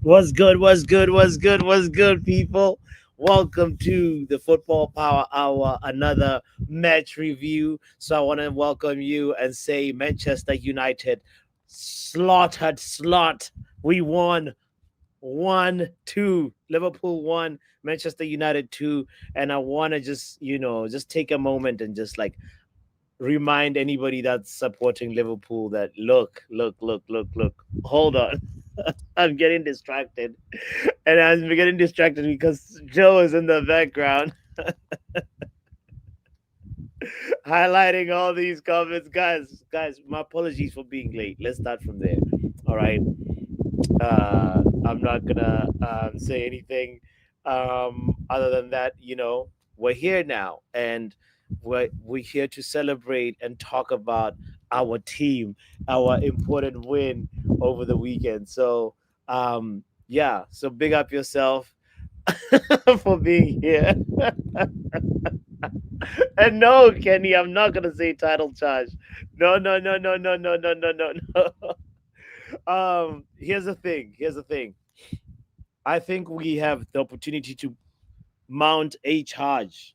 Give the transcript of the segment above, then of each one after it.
What's good? What's good? What's good? What's good, people? Welcome to the Football Power Hour, another match review. So I want to welcome you and say Manchester United slaughtered slot. We won 1-2. Liverpool 1, Manchester United 2. And I want to just take a moment and just like remind anybody that's supporting Liverpool that look, hold on. I'm getting distracted. And I'm getting distracted because Joe is in the background highlighting all these comments. Guys, my apologies for being late. Let's start from there. All right. I'm not gonna say anything other than that, we're here now and we're here to celebrate and talk about our team, our important win over the weekend. So yeah, so big up yourself for being here. And no, Kenny, I'm not gonna say title charge. No, no, no, no, no, no, no, no, no, no. Here's the thing. I think we have the opportunity to mount a charge.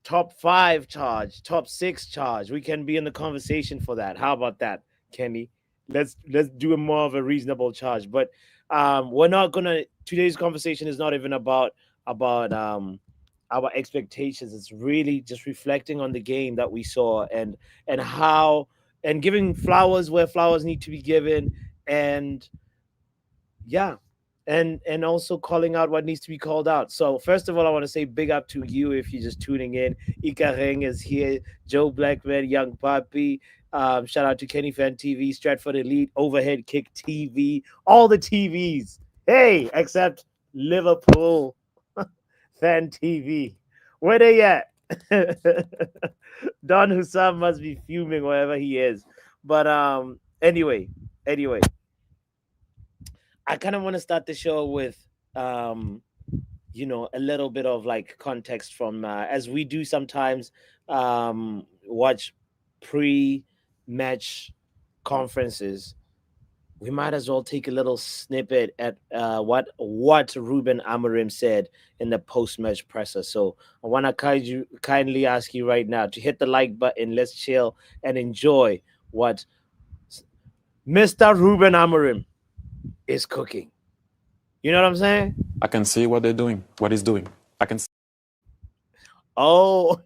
Top 5 charge, top 6 charge. We can be in the conversation for that. How about that, Kenny? Let's do a more of a reasonable charge. But we're not gonna. Today's conversation is not even about our expectations. It's really just reflecting on the game that we saw and how and giving flowers where flowers need to be given, and yeah, and also calling out what needs to be called out. So first of all, I want to say big up to you if you're just tuning in. Ikareng is here, Joe Blackman, Young Papi. Shout out to Kenny Fan TV, Stratford Elite, Overhead Kick TV, all the TVs. Hey, except Liverpool Fan TV. Where they at? Don Hussam must be fuming wherever he is. But anyway, I kind of want to start the show with a little bit of like context from as we do sometimes watch pre-match conferences. We might as well take a little snippet at what Ruben Amorim said in the post-match presser. So I want to kindly ask you right now to hit the like button. Let's chill and enjoy what Mr. Ruben Amorim is cooking. You know what I'm saying? I can see what they're doing, what he's doing. I can see. Oh,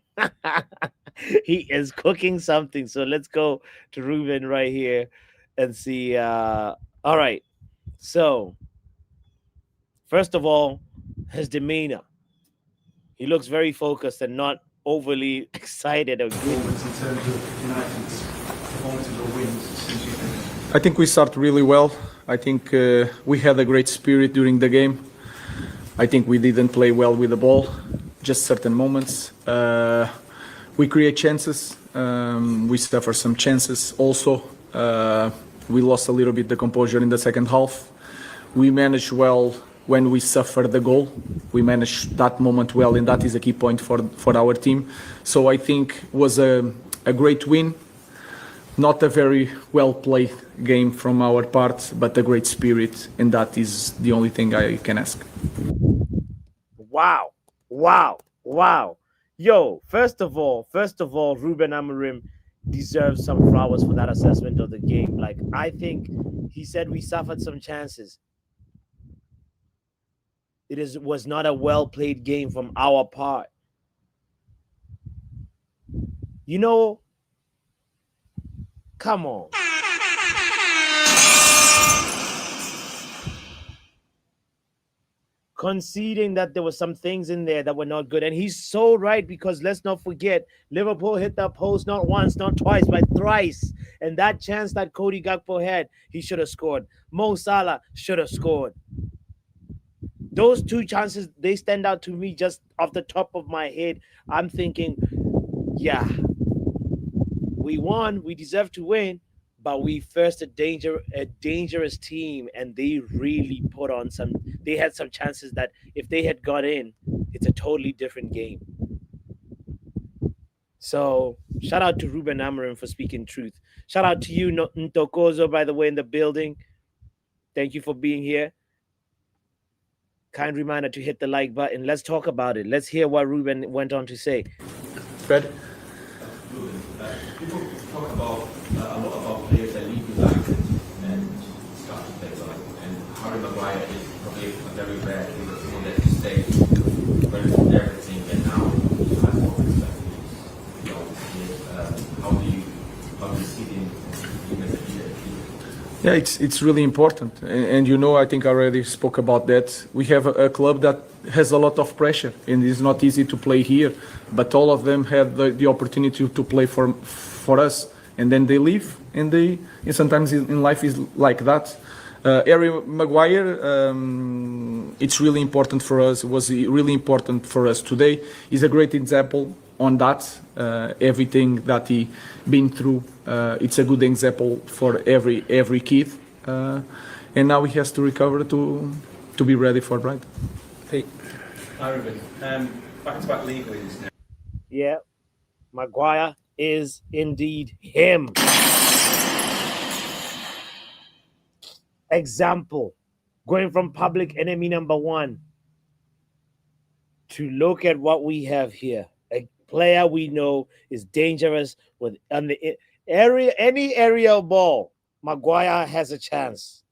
he is cooking something. So let's go to Ruben right here and see. All right. So, first of all, his demeanor. He looks very focused and not overly excited or good. In terms of United's performances or wins? I think we start really well. I think we had a great spirit during the game. I think we didn't play well with the ball, just certain moments. We create chances. We suffer some chances also. We lost a little bit the composure in the second half. We managed well when we suffered the goal. We managed that moment well, and that is a key point for our team. So I think it was a great win. not a very well played game from our part, but a great spirit, and that is the only thing I can ask. Wow, wow, wow. Yo, first of all, Ruben Amorim deserves some flowers for that assessment of the game. Like, I think he said we suffered some chances. Was not a well played game from our part. You know, come on. Conceding that there were some things in there that were not good. And he's so right, because let's not forget, Liverpool hit the post not once, not twice, but thrice. And that chance that Cody Gakpo had, he should have scored. Mo Salah should have scored. Those two chances, they stand out to me just off the top of my head. I'm thinking, yeah, we won. We deserve to win. But we faced a dangerous team, and they really put on some. They had some chances that if they had got in, it's a totally different game. So shout out to Ruben Amorim for speaking truth. Shout out to you, Ntokozo, by the way, in the building. Thank you for being here. Kind reminder to hit the like button. Let's talk about it. Let's hear what Ruben went on to say. Fred? People talk about a lot about players that leave United and start to play like, and Harry Maguire is probably a very rare Liverpool that stays whereas everything and now he has more respect. How do you see him as a leader? Yeah, it's really important, and you know, I think I already spoke about that. We have a club that has a lot of pressure, and it's not easy to play here. But all of them have the opportunity to play for us, and then they leave, and sometimes in life is like that. Harry Maguire, it's really important for us. It was really important for us today. He's a great example on that. Everything that he been through, it's a good example for every kid, and now he has to recover to be ready for Brighton. Pete. Hi Ruben. Back-to-back league wins now. Yeah, Maguire is indeed him. Example, going from public enemy number one to look at what we have here. A player we know is dangerous with on the area, any aerial ball. Maguire has a chance.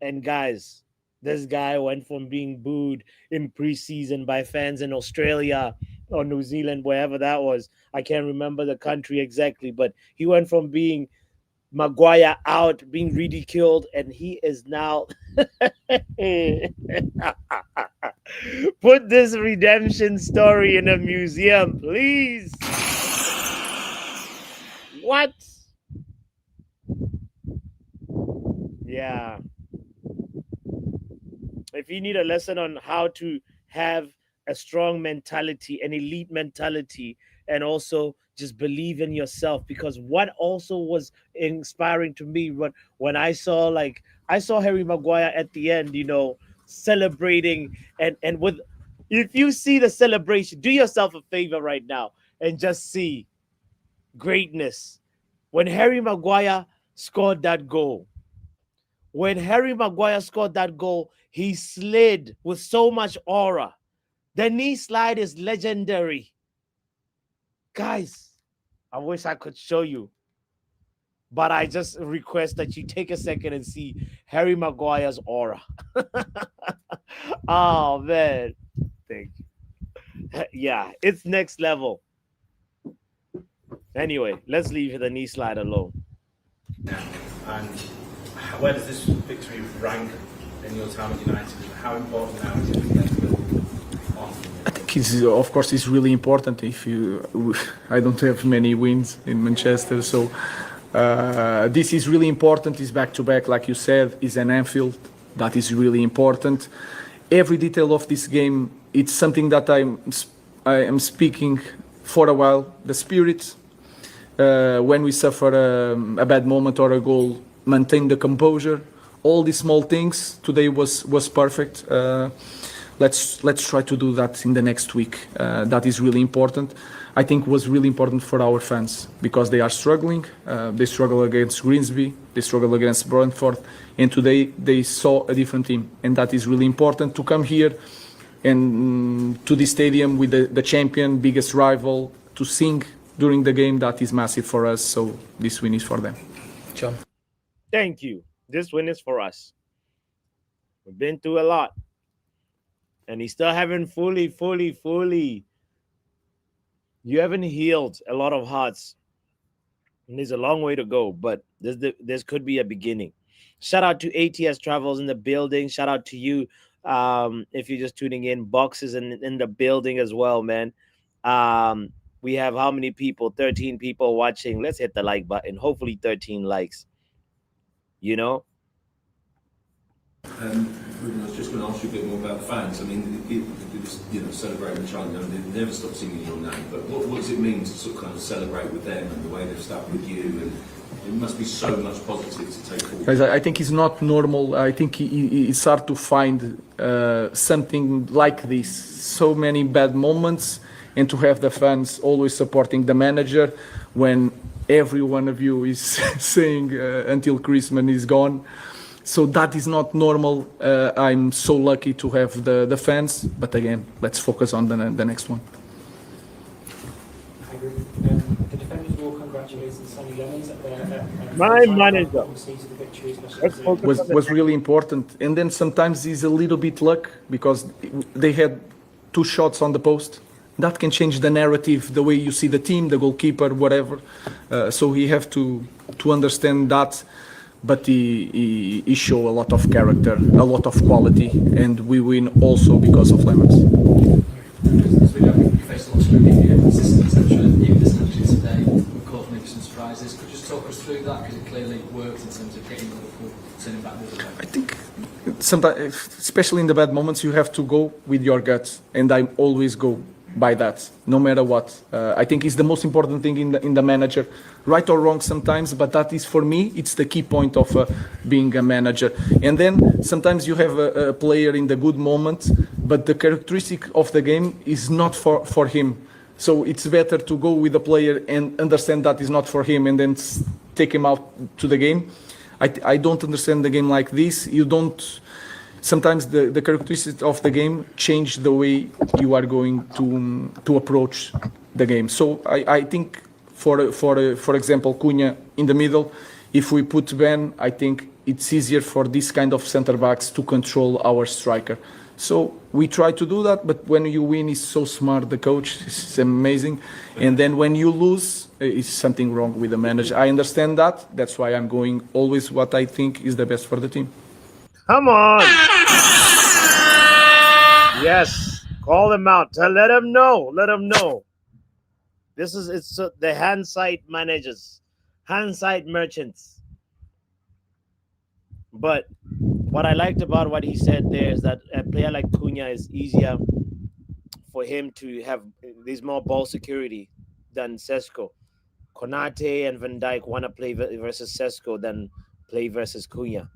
And guys, this guy went from being booed in preseason by fans in Australia or New Zealand, wherever that was. I can't remember the country exactly, but he went from being Maguire out, being ridiculed, and he is now put this redemption story in a museum, please. What? Yeah. If you need a lesson on how to have a strong mentality, an elite mentality, and also just believe in yourself, because what also was inspiring to me when I saw Harry Maguire at the end, celebrating and with, if you see the celebration, do yourself a favor right now and just see greatness. When Harry Maguire scored that goal, he slid with so much aura. The knee slide is legendary. Guys, I wish I could show you, but I just request that you take a second and see Harry Maguire's aura. Oh, man. Thank you. Yeah, it's next level. Anyway, let's leave the knee slide alone. And where does this victory rank in your time at United? How important now is it to get on? I think of course, it's really important. I don't have many wins in Manchester, so this is really important. It's back to back, like you said. It's an Anfield. That is really important. Every detail of this game, it's something that I am speaking for a while. The spirit, when we suffer a bad moment or a goal, maintain the composure. All these small things today was perfect. let's try to do that in the next week. That is really important. I think was really important for our fans because they are struggling. They struggle against Grimsby, they struggle against Brentford, and today they saw a different team, and that is really important to come here and to the stadium with the champion, biggest rival, to sing during the game. That is massive for us. So this win is for them. John. Thank you. This win is for us. We've been through a lot. And you still haven't fully. You haven't healed a lot of hearts. And there's a long way to go, but this could be a beginning. Shout out to ATS Travels in the building. Shout out to you. If you're just tuning in, Boxes in the building as well, man. We have how many people? 13 people watching. Let's hit the like button. Hopefully 13 likes. You know? Ruben, I was just going to ask you a bit more about the fans. I mean, celebrating the China, they never stop singing your name, but what does it mean to sort of kind of celebrate with them and the way they've stuck with you? And it must be so much positive to take forward. Guys, I think it's not normal. I think it's hard to find something like this. So many bad moments, and to have the fans always supporting the manager when every one of you is saying until Christmas is gone. So that is not normal. I'm so lucky to have the fans. But again, let's focus on the next one. I agree. The defenders will congratulate Sonny Lemons at their My manager. obviously to the victory, especially Was really important. And then sometimes it's a little bit luck because they had 2 shots on the post. That can change the narrative, the way you see the team, the goalkeeper, whatever. So we have to understand that. But he show a lot of character, a lot of quality, and we win also because of Lemons. As we know, we faced a lot of scrutiny for your consistency. I'm sure you essentially today would cause maybe some surprises. Could you just talk us through that, because it clearly worked in terms of getting Liverpool turning back the other way? I think sometimes, especially in the bad moments, you have to go with your guts, and I always go by that, no matter what. I think it's the most important thing in the manager, right or wrong sometimes, but that is for me, it's the key point of being a manager. And then sometimes you have a player in the good moment, but the characteristic of the game is not for him. So it's better to go with the player and understand that is not for him and then take him out to the game. I don't understand the game like this. You don't. Sometimes the characteristics of the game change the way you are going to approach the game. So I think for example, Cunha in the middle, if we put Ben, I think it's easier for this kind of center backs to control our striker. So we try to do that, but when you win, it's so smart. The coach is amazing, and then when you lose, it's something wrong with the manager. I understand that. That's why I'm going always what I think is the best for the team. Come on. Yes. Call them out. Let them know. Let them know. It's the hindsight managers, hindsight merchants. But what I liked about what he said there is that a player like Cunha is easier for him to have. There's more ball security than Sesko. Konate and Van Dijk want to play versus Sesko than play versus Cunha.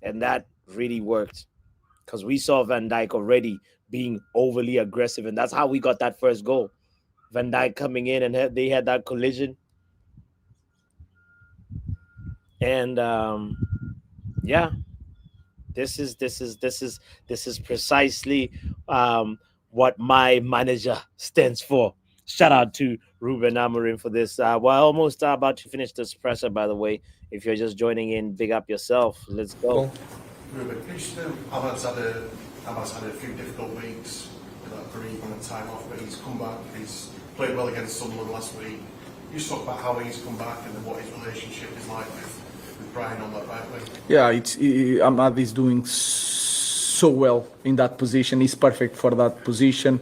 And that really worked because we saw Van Dijk already being overly aggressive. And that's how we got that first goal. Van Dijk coming in and they had that collision. And yeah, this is precisely what my manager stands for. Shout out to Ruben Amorim for this. We're almost about to finish this presser, by the way. If you're just joining in, big up yourself. Let's go. Ruben, Ahmad's had a few difficult weeks with that bereavement and time off, but he's come back. He's played well against Sunderland last week. You talk about how he's come back and then what his relationship is like with Brian on that right wing. Yeah, Ahmad is doing so well in that position. He's perfect for that position.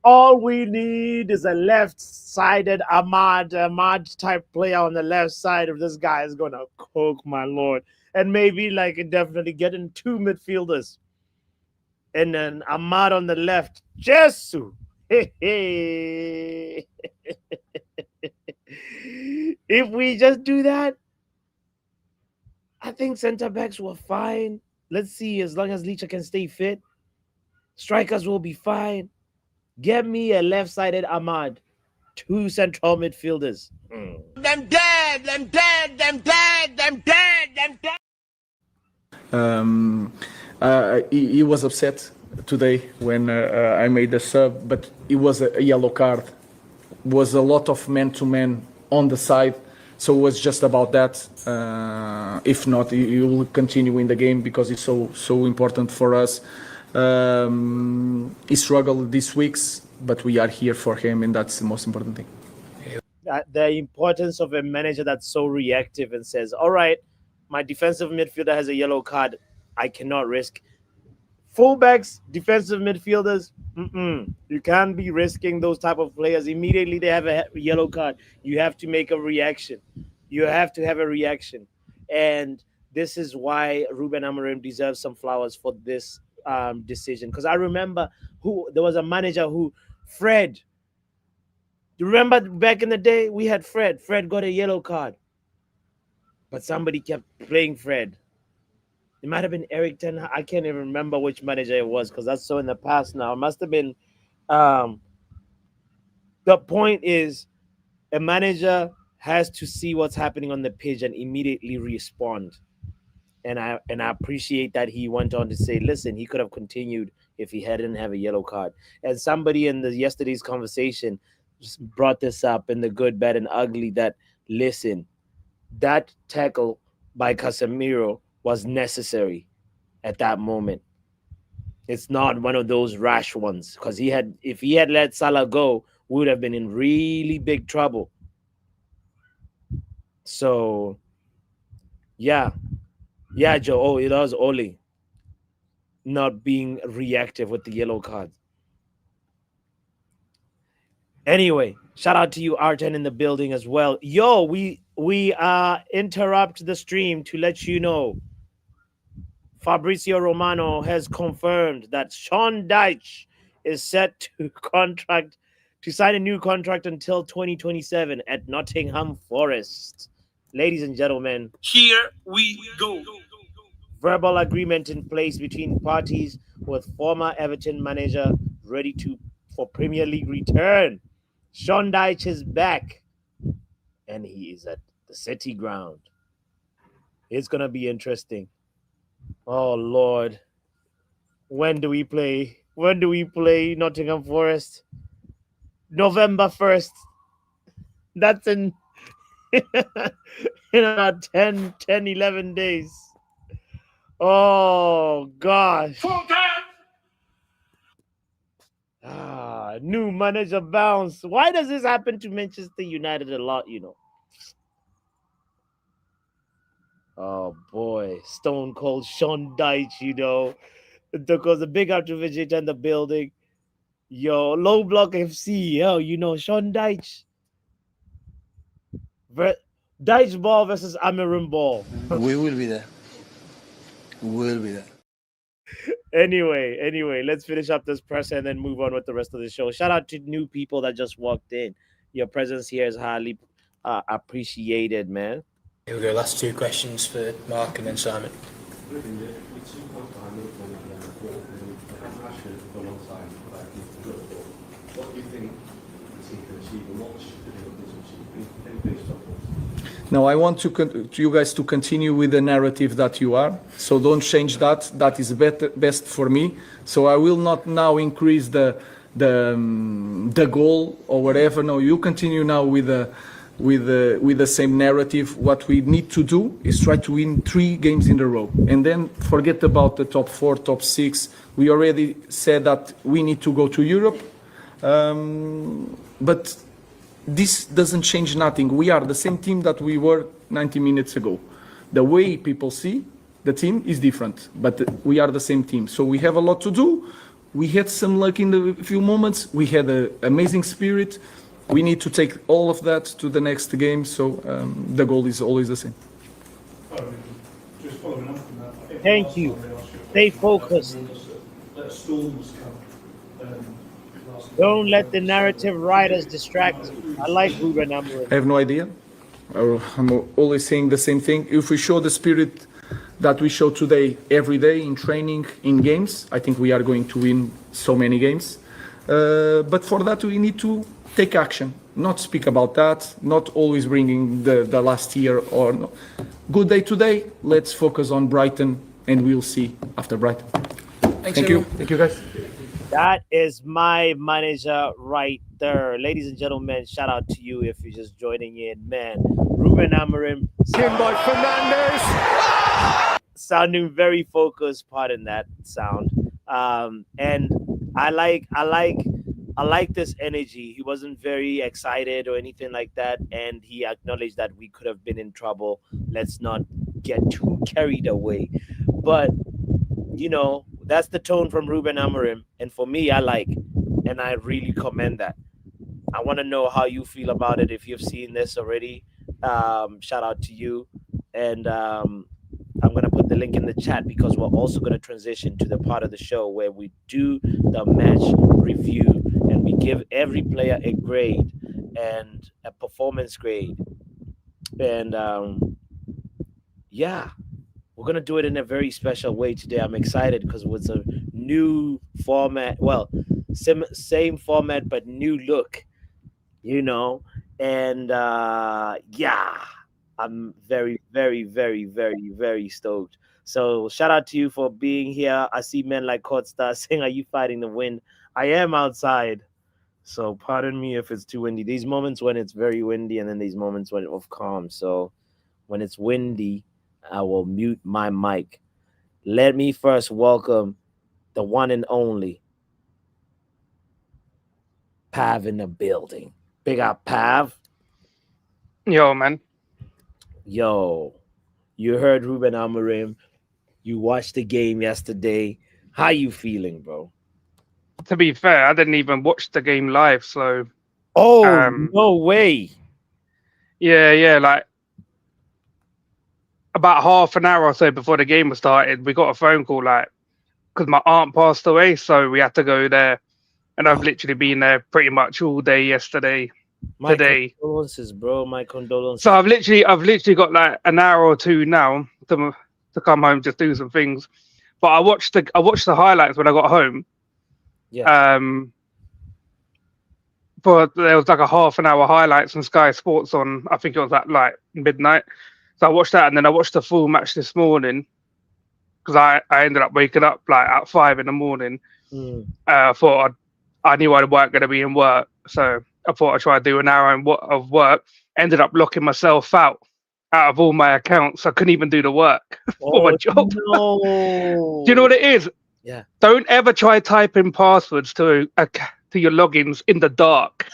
All we need is a left-sided Ahmad type player on the left side. If this guy is gonna cook, my lord, and maybe definitely get in 2 midfielders, and then Ahmad on the left. Jesu, if we just do that, I think centre backs were fine. Let's see, as long as Licha can stay fit. Strikers will be fine. Get me a left-sided Ahmad, 2 central midfielders. Them dead, them dead, them dead, them dead, them dead. He was upset today when I made the sub, but it was a yellow card. Was a lot of man-to-man on the side, so it was just about that. If not, he will continue in the game because it's so important for us. He struggled these weeks, but we are here for him, and that's the most important thing. The importance of a manager that's so reactive and says, all right, my defensive midfielder has a yellow card. I cannot risk. Fullbacks, defensive midfielders, you can't be risking those type of players. Immediately they have a yellow card. You have to make a reaction. You have to have a reaction. And this is why Ruben Amorim deserves some flowers for this decision. Because I remember there was a manager Fred. You remember back in the day, we had Fred. Fred got a yellow card. But somebody kept playing Fred. It might have been Eric Ten Hag. I can't even remember which manager it was because that's so in the past now. It must have been. The point is, a manager has to see what's happening on the pitch and immediately respond. And I appreciate that he went on to say, listen, he could have continued if he hadn't have a yellow card. And somebody in yesterday's conversation just brought this up in the good, bad, and ugly that, listen, that tackle by Casemiro was necessary at that moment. It's not one of those rash ones because if he had let Salah go, we would have been in really big trouble. So, yeah, Joe. Oh, it was Oli not being reactive with the yellow card. Anyway, shout out to you, Arten, in the building as well. Yo, we interrupt the stream to let you know Fabrizio Romano has confirmed that Sean Dyche is set to sign a new contract until 2027 at Nottingham Forest. Ladies and gentlemen, Here we go. verbal agreement in place between parties with former Everton manager ready for Premier League return. Sean Dyche is back, and he is at the City Ground. It's going to be interesting. Oh, Lord. When do we play? When do we play Nottingham Forest? November 1st. That's in about 10, 11 days. Oh, gosh. New manager bounce. Why does this happen to Manchester United a lot, Oh, boy. Stone Cold Sean Dyche, Because the big up to Vegeta in the building. Yo, Low Block FC. Yo, Sean Dyche. Dyche ball versus Amorim ball. We will be there. We will be there. Anyway, let's finish up this press and then move on with the rest of the show. Shout out to new people that just walked in. Your presence here is highly appreciated, man. Here we go. Last two questions for Mark and then Simon. What do you think the team can achieve and what should the Liverpool achieve? Any big stuff? Now, I want you guys to continue with the narrative that you are. So don't change that. That is best for me. So I will not now increase the goal or whatever. No, you continue now with the same narrative. What we need to do is try to win 3 games in a row, and then forget about the top 4, top 6. We already said that we need to go to Europe, but this doesn't change nothing. We are the same team that we were 90 minutes ago. The way people see the team is different, but we are the same team. So we have a lot to do. We had some luck in the few moments. We had an amazing spirit. We need to take all of that to the next game. So the goal is always the same. Just following up from that. Thank you. Stay focused. Storms come. Don't let the narrative writers distract you. I like Ruben Amorim. I have no idea. I'm always saying the same thing. If we show the spirit that we show today every day in training, in games, I think we are going to win so many games. But for that, we need to take action, not speak about that, not always bringing the last year or no. Good day today. Let's focus on Brighton, and we'll see after Brighton. Thank you. Thank you, guys. That is my manager right there. Ladies and gentlemen, shout out to you if you're just joining in. Man, Ruben Amorim. by Fernandes. Sounding very focused, pardon that sound. And I like this energy. He wasn't very excited or anything like that, and he acknowledged that we could have been in trouble. Let's not get too carried away. But you know, that's the tone from Ruben Amorim, and for me, I like, and I really commend that. I want to know how you feel about it. If you've seen this already, shout out to you, and I'm gonna put the link in the chat because we're also gonna transition to the part of the show where we do the match review and we give every player a grade and a performance grade, and yeah. We're going to do it in a very special way today. I'm excited because it's a new format. Well, same format, but new look, you know. And yeah, I'm very, very, very, very, very stoked. So shout out to you for being here. I see men like Courtstar saying, are you fighting the wind? I am outside. So pardon me if it's too windy. These moments when it's very windy and then these moments when of calm. So when it's windy, I will mute my mic. Let me first welcome the one and only Pav in the building. Big up, Pav. Yo, man. Yo, you heard Ruben Amorim. You watched the game yesterday. How you feeling, bro? To be fair, I didn't even watch the game live, so... Oh, no way. Yeah, like... About half an hour or so before the game was started, we got a phone call, like, because my aunt passed away, so we had to go there. And I've literally been there pretty much all day yesterday, today. Condolences, bro. My condolences. So I've literally got like an hour or two now to come home, just do some things. But I watched the highlights when I got home. Yeah. But there was like a half an hour highlights on Sky Sports on, I think it was at like midnight. So I watched that, and then I watched the full match this morning because I ended up waking up like at 5 a.m. I thought I knew I weren't going to be in work, so I thought I'd try to do an hour of work. Ended up locking myself out of all my accounts. I couldn't even do the work for my job. No. Do you know what it is? Yeah. Don't ever try typing passwords to your logins in the dark.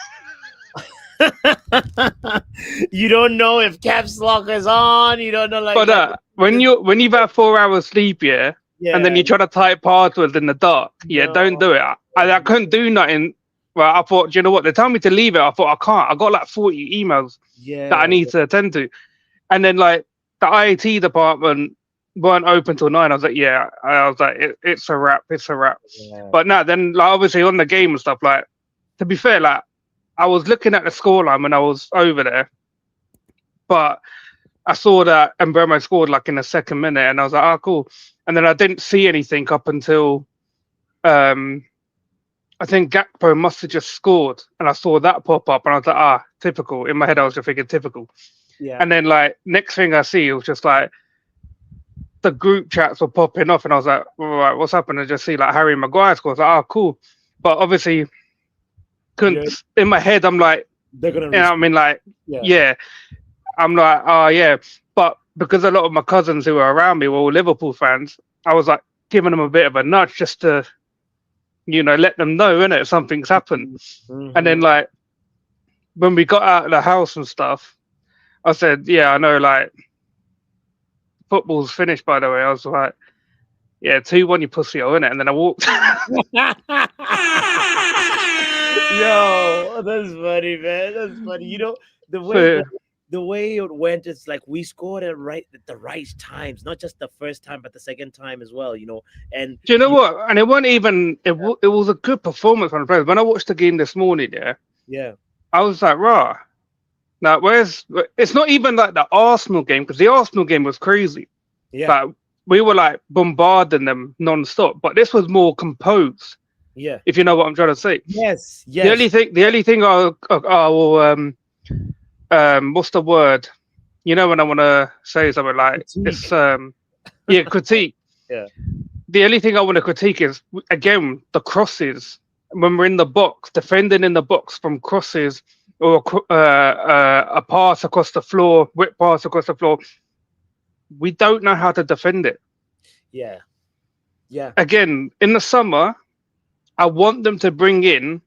You don't know if caps lock is on. You don't know, like. But when you've had 4 hours sleep, and then you try to type passwords in the dark, don't do it. I couldn't do nothing. Well, I thought, do you know what? They tell me to leave it. I thought I can't. I got like 40 emails that I need to attend to, and then like the IT department weren't open till 9. I was like, it's a wrap. It's a wrap. Yeah. But no, then like obviously on the game and stuff, like to be fair, like. I was looking at the scoreline when I was over there, but I saw that Mbeumo scored like in the second minute, and I was like, "Oh, cool." And then I didn't see anything up until I think Gakpo must have just scored, and I saw that pop up, and I was like, typical. In my head, I was just thinking typical. Yeah. And then like next thing I see, it was just like the group chats were popping off, and I was like, "All right, what's happened?" I just see like Harry Maguire scores. Like, "Oh, cool," but obviously. In my head, I'm like, they're gonna. I mean, like, I'm like, oh yeah. But because a lot of my cousins who were around me were all Liverpool fans, I was like giving them a bit of a nudge just to, let them know, innit, something's happened. Mm-hmm. And then like when we got out of the house and stuff, I said, yeah, I know, like football's finished. By the way, I was like, yeah, 2-1, you pussy, innit? And then I walked. Yo, that's funny, man. That's funny. The way it went, it's like we scored at the right times, not just the first time, but the second time as well. And do you know what? And it wasn't even. It was a good performance from the players. When I watched the game this morning, I was like, rah. Now, it's not even like the Arsenal game, because the Arsenal game was crazy. Yeah. Like we were like bombarding them non-stop, but this was more composed. Yeah. If you know what I'm trying to say. Yes. The only thing I will what's the word? You know when I want to say something like it's critique. Yeah. The only thing I want to critique is again the crosses when we're in the box, defending in the box from crosses or a pass across the floor, whip pass across the floor. We don't know how to defend it. Yeah. Yeah. Again, in the summer, I want them to bring in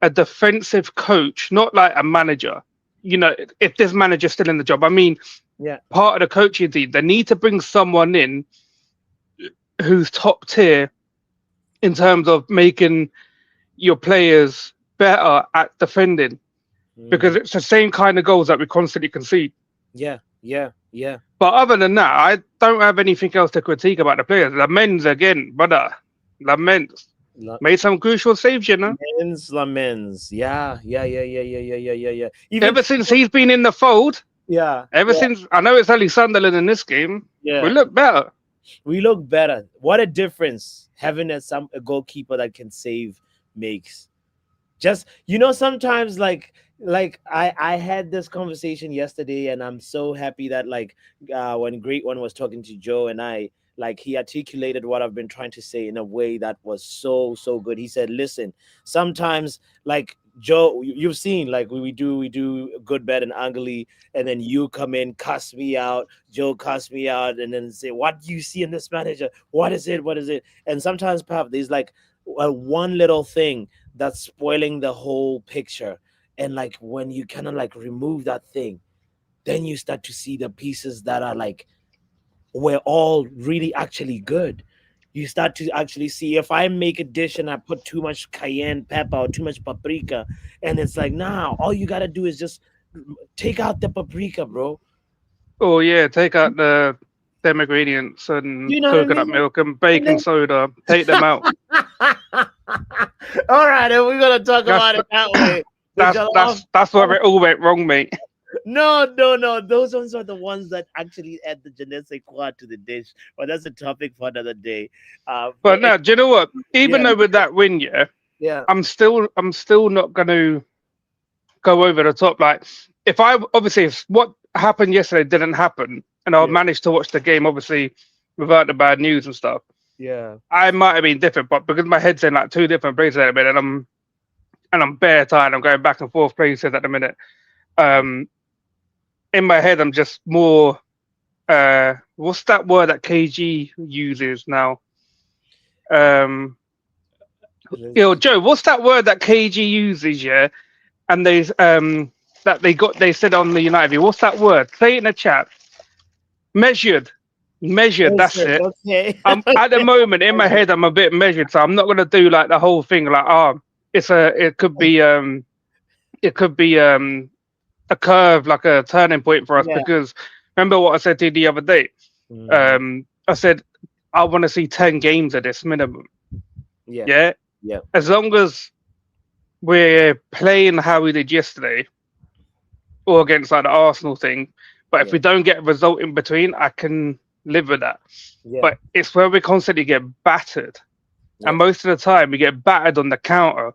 a defensive coach, not like a manager. You know, if this manager's still in the job, I mean, Yeah. part of the coaching team, they need to bring someone in who's top tier in terms of making your players better at defending, because it's the same kind of goals that we constantly concede. Yeah. Yeah. Yeah. But other than that, I don't have anything else to critique about the players. Lamens again, brother. Lamens made some crucial saves, you know. Lamens. Yeah. Yeah. Yeah. Yeah. Yeah. Yeah. Yeah. Yeah. Yeah. Even Ever since he's been in the fold, yeah. ever since I know it's only Sunderland in this game, Yeah. we look better. We look better. What a difference having a goalkeeper that can save makes. Just sometimes like I had this conversation yesterday, and I'm so happy that when Great One was talking to Joe and I, like he articulated what I've been trying to say in a way that was so good. He said, listen, sometimes like Joe, you've seen like we do good, bad, and ugly, and then you come in, cuss me out, Joe cuss me out, and then say, what do you see in this manager? What is it? And sometimes, Pap, there's like one little thing that's spoiling the whole picture. And like when you kind of like remove that thing, then you start to see the pieces that are like we're all really actually good. You start to actually see, if I make a dish and I put too much cayenne pepper or too much paprika, and it's like, nah, all you gotta do is just take out the paprika, bro. Oh yeah, take out them ingredients and You know what I coconut mean? milk and baking soda. Take them out. All right, and we're gonna talk about it that way. That's where it all went wrong, mate. No. Those ones are the ones that actually add the je ne sais quoi to the dish. But that's a topic for another day. But no, do you know what? Even though with that win, yeah, I'm still not going to go over the top. Like if what happened yesterday didn't happen, and I managed to watch the game, obviously without the bad news and stuff, yeah, I might have been different. But because my head's in like two different places at the minute, and I'm bare tired, I'm going back and forth places at the minute. In my head, I'm just more. What's that word that KG uses now? Joe, what's that word that KG uses? Yeah, and they said on the United view. What's that word? Say it in the chat. Measured. That's it. Okay. I'm at the moment in my head. I'm a bit measured, so I'm not gonna do like the whole thing. Like, it could be a curve, like a turning point for us. Because remember what I said to you the other day. I said I want to see 10 games of this minimum. Yeah. As long as we're playing how we did yesterday, or against like the Arsenal thing, but if we don't get a result in between, I can live with that. But it's where we constantly get battered, and most of the time we get battered on the counter.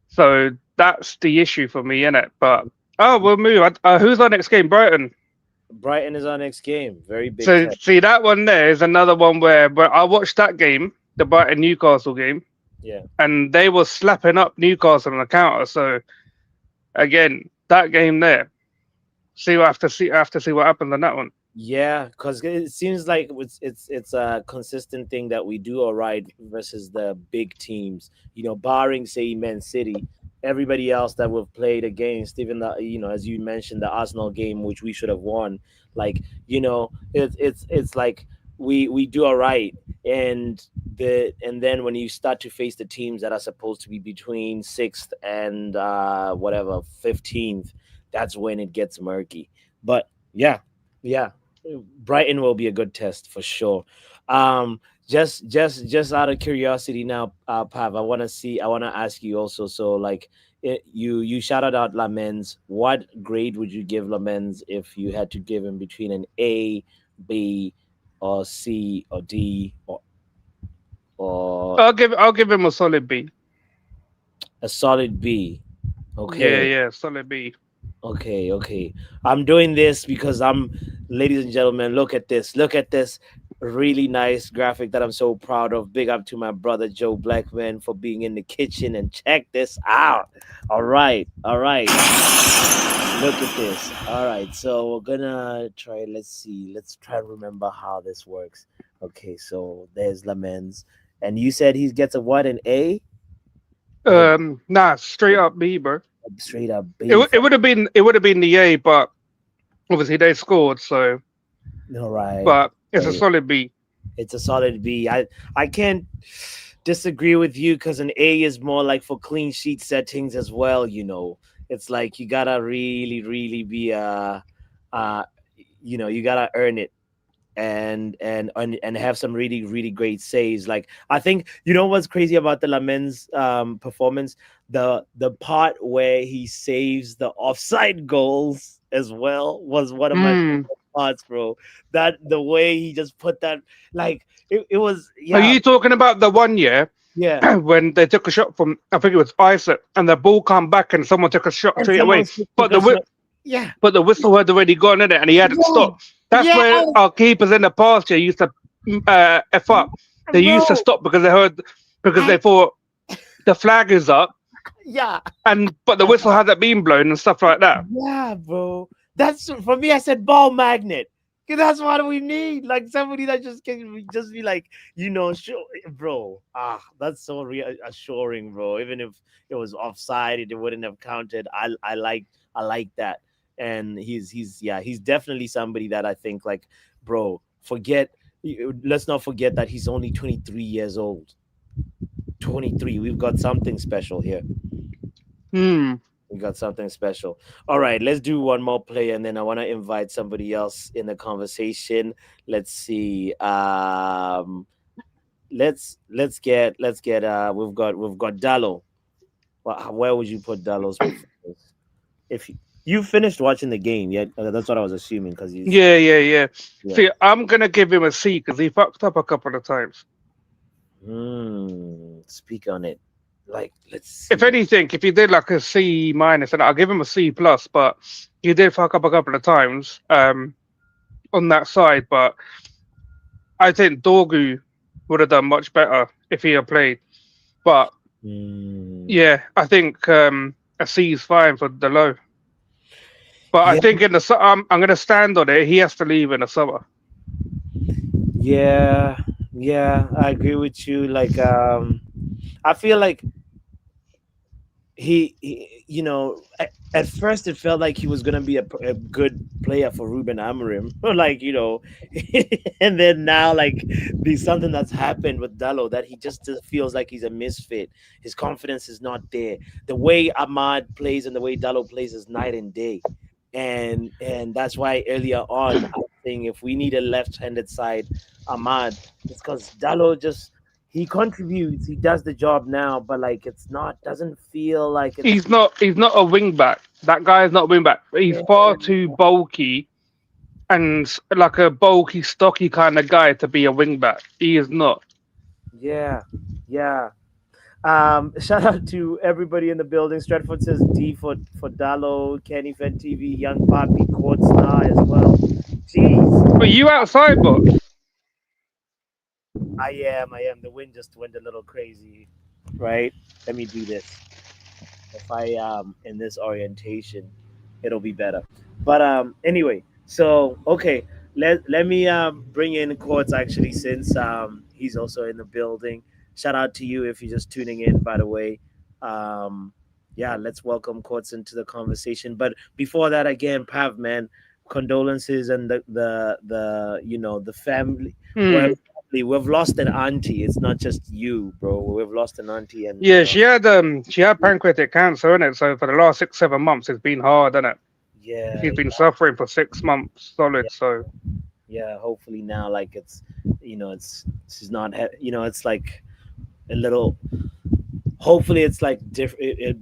So that's the issue for me, innit? But we'll move. Who's our next game? Brighton. Brighton is our next game. Very big. So see, that one there is another one where I watched that game, the Brighton Newcastle game. Yeah. And they were slapping up Newcastle on the counter. So again, that game there. I have to see what happens on that one. Yeah, because it seems like it's a consistent thing that we do all right versus the big teams. Barring say Man City, everybody else that we've played against, even the as you mentioned, the Arsenal game, which we should have won. Like it's like we do all right, and then when you start to face the teams that are supposed to be between 6th and 15th, that's when it gets murky. But yeah, Brighton will be a good test for sure. Just out of curiosity now, Pav, I want to ask you also. So like, you shouted out Lamens. What grade would you give Lamens if you had to give him between an A, B, or C or D or I'll give him a solid B. a solid B. Yeah, Okay. yeah, solid B. Okay, okay. I'm doing this because ladies and gentlemen, look at this. Look at this really nice graphic that I'm so proud of. Big up to my brother Joe Blackman for being in the kitchen and check this out. All right, all right. Look at this. All right, so we're gonna try. Let's see. Let's try to remember how this works. Okay, so there's Lamens, and you said he gets a what? An A? Or Nah, straight up B, bro. straight up It B? it would have been the A, but obviously they scored, so All right. but it's a Right. solid B. It's a solid B. I can't disagree with you because an A is more like for clean sheet settings as well. It's like you gotta really, really be uh, you gotta earn it and have some really, really great saves. Like I think what's crazy about the Lamens performance, the part where he saves the offside goals as well was one of my Mm. parts, bro. That the way he just put that, like it was, Are yeah, you talking about the one year yeah. when they took a shot from, I think it was Isaac, and the ball come back and someone took a shot And straight away, someone took but a the whi- shot. Yeah, but the whistle had already gone in it and he hadn't yeah, stopped. That's where yeah, our keepers in the past year used to f up. They used to bro. stop because I they thought the flag is up, Yeah, and but the whistle hasn't been blown and stuff like that. yeah, bro. That's for me. I said ball magnet. 'Cause that's what we need. Like somebody that just can just be like, sure, bro. That's so reassuring, bro. Even if it was offside, it wouldn't have counted. I like that. And he's definitely somebody that I think like, bro, let's not forget that he's only 23 years old. 23. We've got something special here. Hmm. We got something special. All right, let's do one more play, and then I want to invite somebody else in the conversation. Let's see. Let's get. We've got Dallo. Where would you put Dallo's performance? If you finished watching the game, yeah, that's what I was assuming because he's Yeah, yeah, yeah. yeah. See, I'm gonna give him a C because he fucked up a couple of times. Speak on it. Like, let's If see. anything, if he did like a C minus, and I'll give him a C plus, but he did fuck up a couple of times on that side. But I think Dorgu would have done much better if he had played. But Mm, yeah, I think a C is fine for the low. But I yeah, think I'm gonna stand on it. He has to leave in the summer. yeah, yeah. I agree with you. Like, I feel like at first it felt like he was gonna be a good player for Ruben Amorim, like and then now like there's something that's happened with Dallo that he just feels like he's a misfit. His confidence is not there. The way Ahmad plays and the way Dallo plays is night and day, and that's why earlier on I think if we need a left-handed side Ahmad, it's because Dallo just he contributes, he does the job now, but like it's not doesn't feel like it's He's not a wing back. That guy is not a wing back. He's yeah, far too bulky and like a bulky, stocky kind of guy to be a wing back. He is not. yeah, yeah. Shout out to everybody in the building. Stratford says D for Dallo, Kenny Fed TV, Young Poppy, Court Star as well. Jeez, But you outside box. I am. The wind just went a little crazy, right? Let me do this. If I in this orientation, it'll be better. But anyway, so okay, let me bring in Courts actually since he's also in the building. Shout out to you if you're just tuning in, by the way. Um yeah, let's welcome Courts into the conversation. But before that, again, Pav, man, condolences and the family. Well, Hmm. we've lost an auntie. It's not just you, bro. We've lost an auntie, and Yeah, she had pancreatic cancer in it. So for the last 6-7 months, it's been hard, isn't it? yeah, She's been suffering for 6 months yeah, solid. So yeah. Hopefully now, like it's she's not, it's like a little. Hopefully, it's like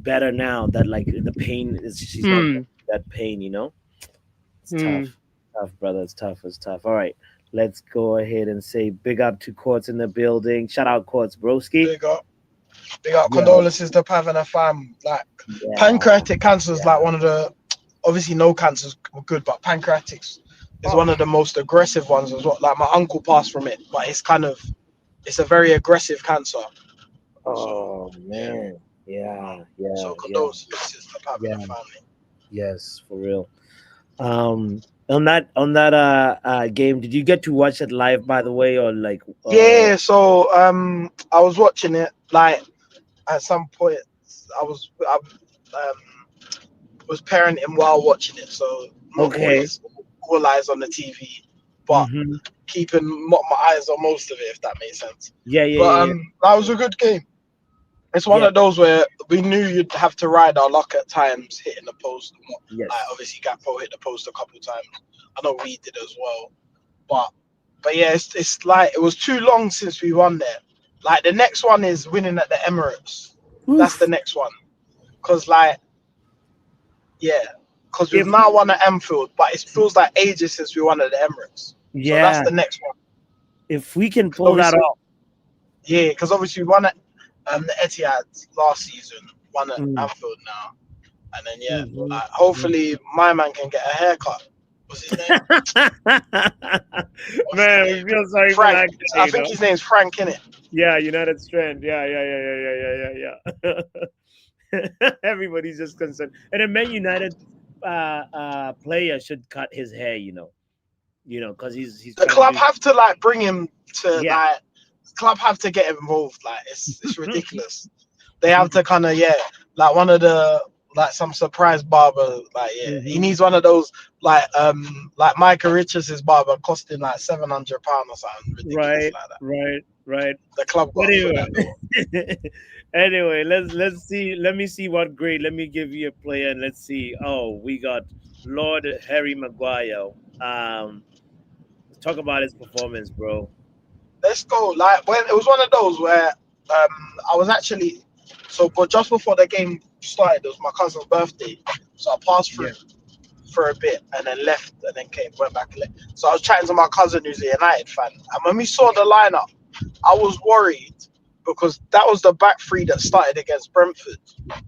better now that like the pain is she's not hmm. that pain. It's Hmm. tough, brother. It's tough. All right, Let's go ahead and say big up to Quartz in the building. Shout out Quartz Broski. Big up Yo, condolences to Pav and her fam. Like yeah, pancreatic cancer is like one of the, obviously no cancers are good, but pancreatics is one of the most aggressive ones as well. Like my uncle passed from it, but it's a very aggressive cancer. So oh yeah. man, yeah, So yeah, condolences to Pav and yeah. her family. Yes, for real. On that game, did you get to watch it live, by the way, or like? Yeah, so I was watching it like at some point I was parenting while watching it, so not Okay. always all eyes on the TV, but Mm-hmm. keeping my eyes on most of it, if that makes sense. Yeah, yeah, But yeah, yeah. that was a good game. It's one Yeah. of those where we knew you'd have to ride our luck at times hitting the post. Yes. Like obviously Gakpo hit the post a couple times. I know we did as well. But yeah, it's like it was too long since we won there. Like the next one is winning at the Emirates. That's the Oof. next one. Cause like yeah, because we've If now won at Anfield, but it feels like ages since we won at the Emirates. So that's yeah, the next one. if we can 'Cause pull that obviously, off. yeah, because obviously we won at the Etihad last season, won at Mm. Anfield now, and then yeah, Mhm. hopefully my man can get a haircut. What's his name? What's his Man, we name? feel sorry for Frank. that guy, I you think know. his name's Frank, innit? Yeah, United Strand. Yeah, yeah, yeah, yeah, yeah, yeah, yeah, yeah. Everybody's just concerned, and a Man United player should cut his hair. Because he's The trying to club do. have to like bring him to Yeah. like. Club have to get involved. Like it's ridiculous. They have to kind of like one of the like some surprise barber. Like he Mhm. needs one of those like Micah Richards' barber costing like £700 or something ridiculous Right, like that. right, right. The club got to foot Anyway, that bill. anyway, let's see. Let me see what grade. Let me give you a player, and let's see. Oh, we got Lord Harry Maguire. Let's talk about his performance, bro. Let's go. Like when it was one of those where I was actually but just before the game started, it was my cousin's birthday, so I passed Yeah. through for a bit and then left and then went back and left. So I was chatting to my cousin who's a United fan, and when we saw the lineup, I was worried because that was the back three that started against Brentford,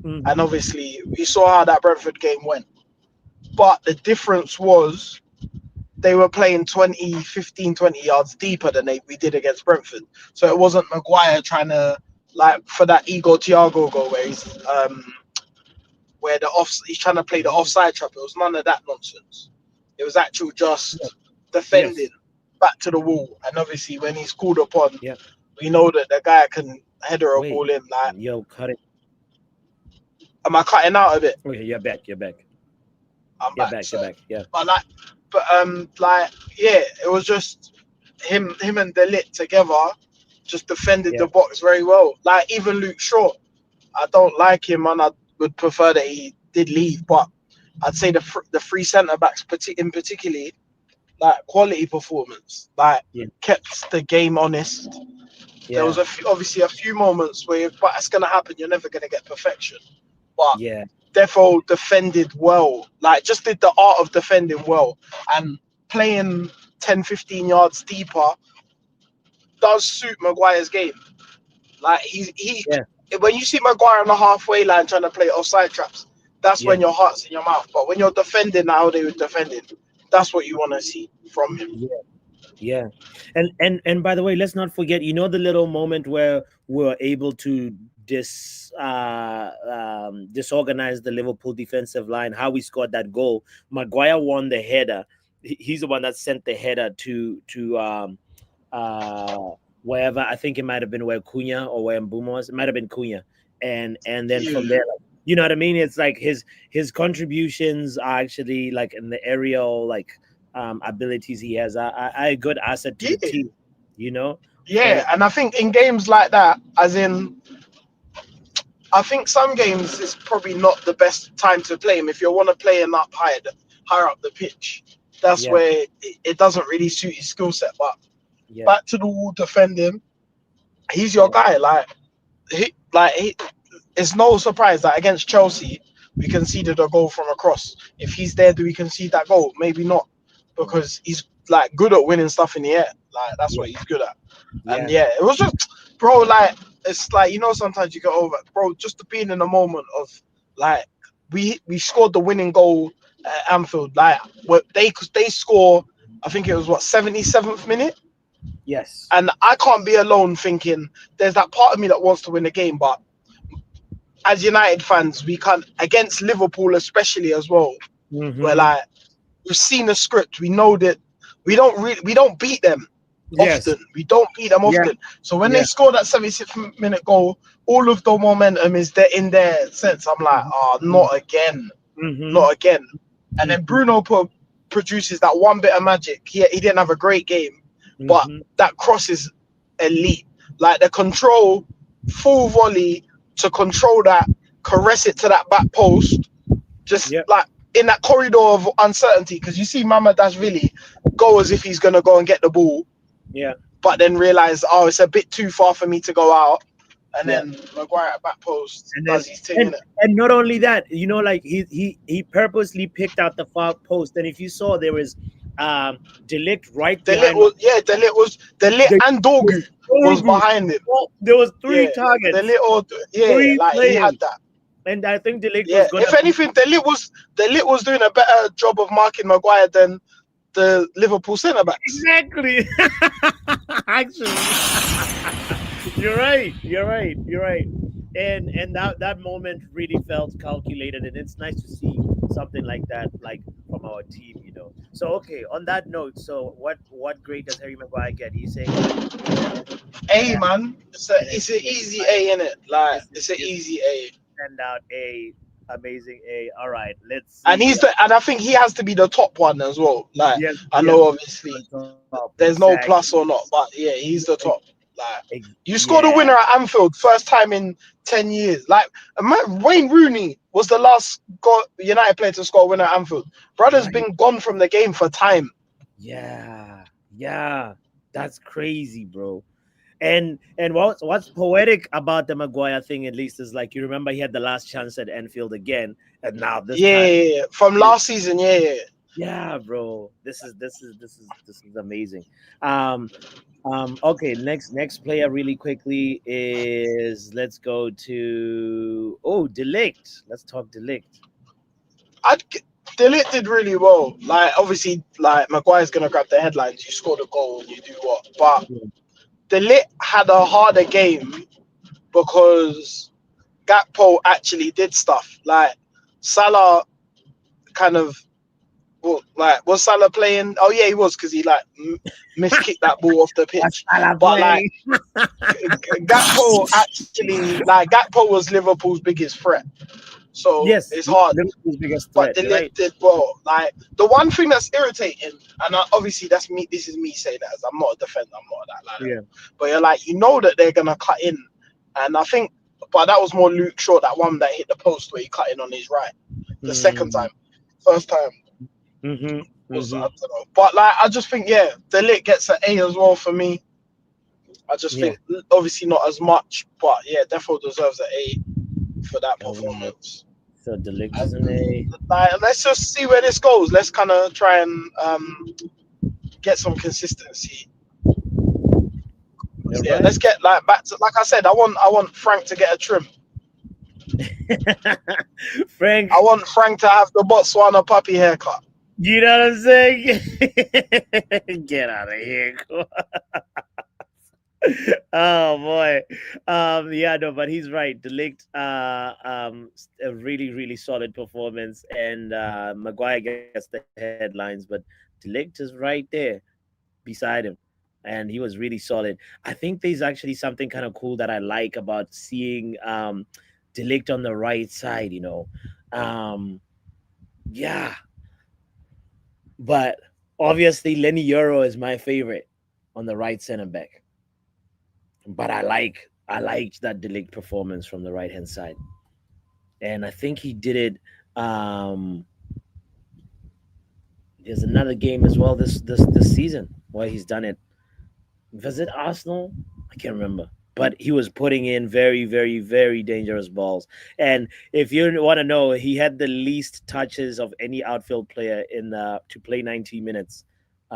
and Hmm. obviously we saw how that Brentford game went. But the difference was they were playing 20, 15, 20 yards deeper than we did against Brentford. So it wasn't Maguire trying to like for that Igor Thiago goal where he's trying to play the offside trap. It was none of that nonsense. It was actual just defending Yes. back to the wall. And obviously when he's called upon, Yeah. we know that the guy can header a Wait. ball in. Like, Yo, cut it. am I cutting out of it? Okay, you're back. You're back. I'm You're back. back. You're So, back. Yeah. yeah, it was just him and Delit together just defended Yeah. the box very well. Like even Luke Shaw, I don't like him, and I would prefer that he did leave. But I'd say the three centre backs, in particularly, like quality performance, like Yeah. kept the game honest. There Yeah. was obviously a few moments but that's gonna happen. You're never gonna get perfection, but Yeah. Defo defended well, like just did the art of defending well, and playing 10, 15 yards deeper does suit Maguire's game. Like he Yeah. when you see Maguire on the halfway line trying to play offside traps, that's Yeah. when your heart's in your mouth. But when you're defending how they were defending, that's what you want to see from him. Yeah. Yeah. And by the way, let's not forget, the little moment where we're able to disorganize the Liverpool defensive line, how we scored that goal. Maguire won the header. He's the one that sent the header to wherever. I think it might have been where Cunha or where Mbuma was. It might have been Cunha. And then from there, like, you know what I mean? It's like his contributions are actually like in the aerial abilities he has are a good asset to the team, Yeah, and I think in games like that, as in, I think some games is probably not the best time to play him. If you want to play him up higher up the pitch, that's Yeah. where it doesn't really suit his skill set. But Yeah. back to the wall defending, he's your guy. It's no surprise that against Chelsea we conceded a goal from a cross. If he's there, do we concede that goal? Maybe not, because like good at winning stuff in the air. Like that's what he's good at. And Yeah. it was just, bro. Like it's like sometimes you get over, bro. Just to being in the moment of like we scored the winning goal at Anfield. Like they score. I think it was 77th minute. Yes. And I can't be alone thinking there's that part of me that wants to win the game, but as United fans, we can't against Liverpool, especially as well. Where like we've seen the script, we know that we don't beat them Yes. often. We don't beat them Yeah. often. So when they score that 76th minute goal, all of the momentum is there in their sense. I'm like, not again, not again. And then Bruno produces that one bit of magic. He didn't have a great game, but that cross is elite. Like the control, full volley to control that, caress it to that back post, just like in that corridor of uncertainty. Because you see Mamadashvili go as if he's gonna go and get the ball, but then realize, it's a bit too far for me to go out. And then Maguire at back post does his thing in it. And not only that, like he purposely picked out the far post. And if you saw, there was De Ligt right behind. De Ligt and Dorgu was behind him. There was three targets. De Ligt, like he had that. And I think De Ligt was going. If anything, De Ligt was doing a better job of marking Maguire than the Liverpool centre backs. Exactly. Actually, you're right. And that moment really felt calculated, and it's nice to see something like that, like from our team, So okay, on that note, so what grade does Harry Maguire get? He's saying A, man. It's an easy A, innit? Like it's an easy A. Send out A. Amazing A. All right, let's see. And I think he has to be the top one as well. Like I know obviously there's no plus or not, but he's the top. Like you scored a winner at Anfield, first time in 10 years. Like Wayne Rooney was the last United player to score a winner at Anfield. Brother's been gone from the game for time. Yeah, that's crazy, bro. And what's poetic about the Maguire thing, at least, is like you remember he had the last chance at Anfield again, and now this time, from last season, yeah, bro. This is amazing. Okay, next player really quickly is, let's go to De Ligt. Let's talk De Ligt. De Ligt did really well. Like obviously, like Maguire's gonna grab the headlines. You score the goal, you do what? But De Ligt had a harder game because Gakpo actually did stuff. Like Salah kind of, was Salah playing? Oh yeah, he was, because he like miskicked that ball off the pitch. But like Gakpo actually, Gakpo was Liverpool's biggest threat. So it's hard. Liverpool's biggest threat. But De Ligt did well. Like the one thing that's irritating, and obviously that's me. This is me saying that, as I'm not a defender. I'm not that. But you're like, that they're gonna cut in, and I think, but that was more Luke Shaw, that one that hit the post where he cut in on his right. The second time, first time. Was, I don't know. But like, I just think De Ligt gets an A as well for me. I just think obviously not as much, but definitely deserves an A for that performance. So De Ligt is an A. Like, let's just see where this goes. Let's kind of try and get some consistency. Let's get back to, like I said, I want Frank to get a trim. Frank. I want Frank to have the Botswana puppy haircut. You know what I'm saying? Get out of here. Oh boy. But he's right. De Ligt, a really, really solid performance, and Maguire gets the headlines, but De Ligt is right there beside him, and he was really solid. I think there's actually something kind of cool that I like about seeing De Ligt on the right side, But obviously Lenny Euro is my favorite on the right center back. But I liked that De Ligt performance from the right hand side, and I think he did it. There's another game as well this season where he's done it. Was it Arsenal? I can't remember. But he was putting in very, very, very dangerous balls. And if you want to know, he had the least touches of any outfield player to play 90 minutes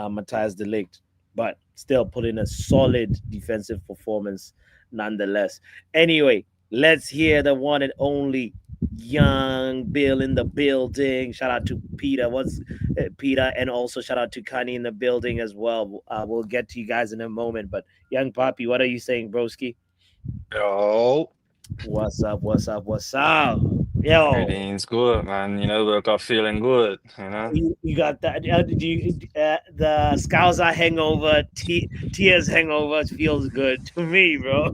Matthias de Ligt, but still put in a solid defensive performance nonetheless. Anyway, let's hear the one and only Young Bill in the building. Shout out to Peter. What's Peter? And also shout out to Connie in the building as well. We'll get to you guys in a moment. But Young Poppy, what are you saying, broski? Yo, What's up? What's up? What's up? Yo, everything's good, man. You know, woke up feeling good, you know? you got that? Did you the Scouser hangover, tears hangover feels good to me, bro.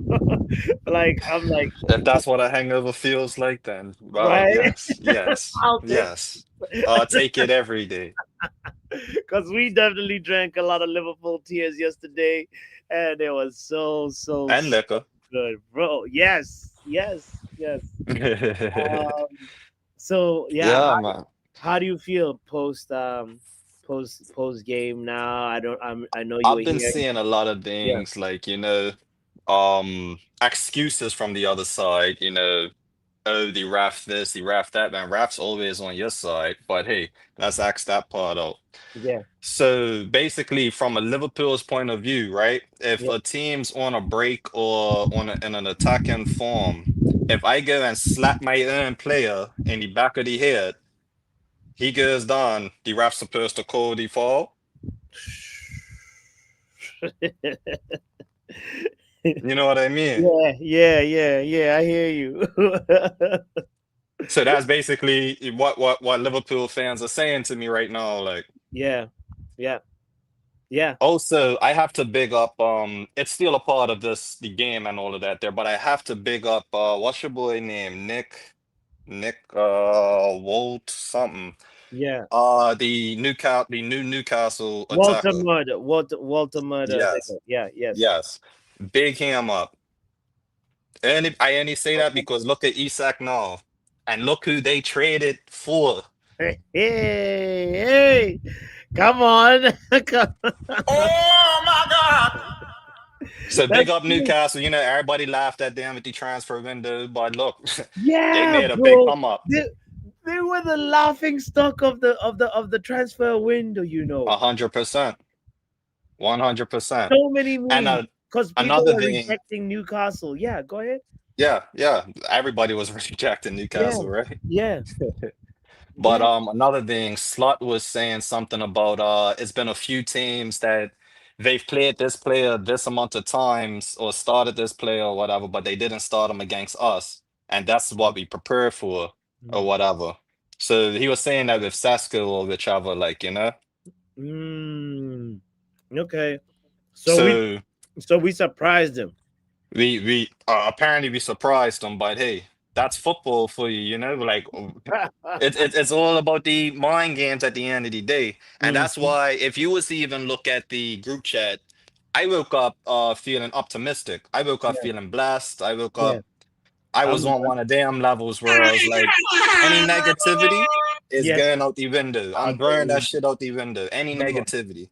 Like I'm like, If that's what a hangover feels like, then, well, right? yes, yes, I'll take yes. I'll take it every day. because we definitely drank a lot of Liverpool tears yesterday, and it was so And liquor. good, bro. Yes, yes, yes. So yeah, Yeah, man. how do you feel post game now? I know you were I've been here. seeing a lot of Yeah, things like, excuses from the other side, oh, the ref this, the ref that, man. Ref's always on your side. But hey, let's ask that part out. yeah, So basically, from a Liverpool's point of view, right? If yeah. a team's on a break or in an attacking form, if I go and slap my own player in the back of the head, he goes down. The ref's supposed to call the foul. You know what I mean? Yeah. I hear you. So that's basically what Liverpool fans are saying to me right now. Like, Yeah, yeah, yeah, also, I have to big up. It's still a part of the game and all of that there, but I have to big up. What's your boy name? Nick Wolt something. yeah. The new Newcastle attacker. Walter Murder. Yes, Yeah, yes. yes. Big him up. And I only say that because look at Isak now, and look who they traded for. Hey, hey, come on. Come on. Oh my God! So big That's up true. Newcastle. Everybody laughed at them at the transfer window, but look, they Yeah, made a big bro. come up. They were the laughing stock of the transfer window, 100%, 100%. So many And memes because people another were thing, rejecting Newcastle. Yeah, go ahead. yeah, yeah, everybody was rejecting Yeah, Newcastle, right? yeah, But yeah, another thing, Slot was saying something about it's been a few teams that they've played this player this amount of times or started this player or whatever, but they didn't start him against us, and that's what we prepared for or mm. whatever. So he was saying that with Sasko or whichever, like Mm, okay. So we So so we surprised him. we apparently we surprised them, but hey, that's football for you, like. It's all about the mind games at the end of the day. And Mhm. that's why if you was to even look at the group chat, I woke up feeling optimistic. I woke up Yeah, feeling blessed. I woke yeah. up I was I'm on one of them levels where I was like, any negativity is yes. going out the window. I'll I'm get throwing that you. shit out the window. Any Good one. negativity.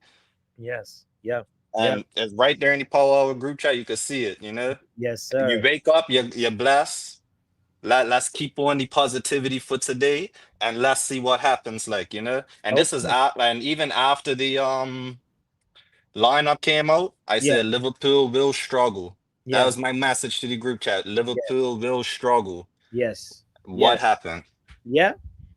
Yes. Yeah. Yeah. And it's right there in the Power Hour group chat, you can see it. Yes, You sir. wake up, you're blessed. Let's keep on the positivity for today and let's see what happens and this is Okay. out and even after the lineup came out, I Yeah. said Liverpool will struggle. That Yeah. was my message to the group chat. Yeah. Liverpool will struggle. Yes. What Yes. happened? Yeah.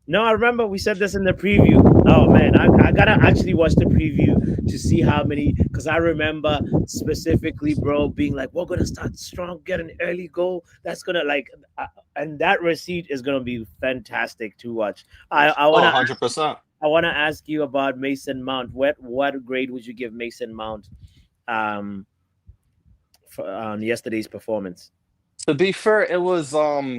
No, I remember we said this in the preview. Oh man, I gotta actually watch the preview to see how many. Because I remember specifically, bro, being like, "We're gonna start strong, get an early goal. That's gonna and that receipt is gonna be fantastic to watch." I Oh, wanna 100%. I wanna ask you about Mason Mount. What grade would you give Mason Mount, um, for, on yesterday's performance? To be fair, it was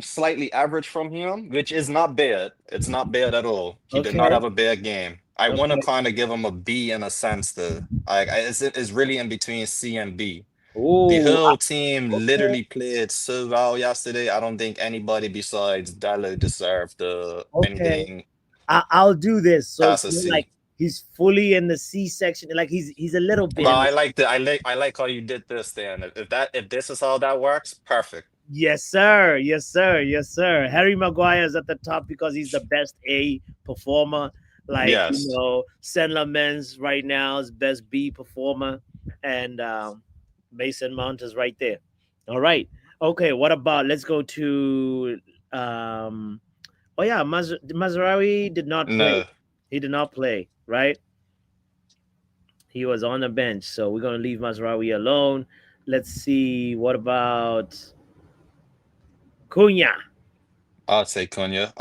slightly average from him, which is not bad. It's not bad at all. He did not Okay. have a bad game. I want to Okay. kind of give him a B in a sense though. It's really in between C and B. The Oh. whole team Okay. literally played so well yesterday. I don't think anybody besides Dallo deserved Okay. anything I'll do this. So it's past a not C. like he's fully in the C section. Like he's a little bit Well, in the. I like how you did this, Dan. If this is how that works, perfect. Yes, sir. Yes, sir. Yes, sir. Harry Maguire is at the top because he's the best A performer. Like, Yes. Sen Lamens right now is best B performer, and Mason Mount is right there. All right. Okay. What about? Let's go to. Oh yeah, Mazraoui did not play. No. He did not play. Right. He was on the bench, so we're gonna leave Mazraoui alone. Let's see. What about Cunha? I'd say Cunha.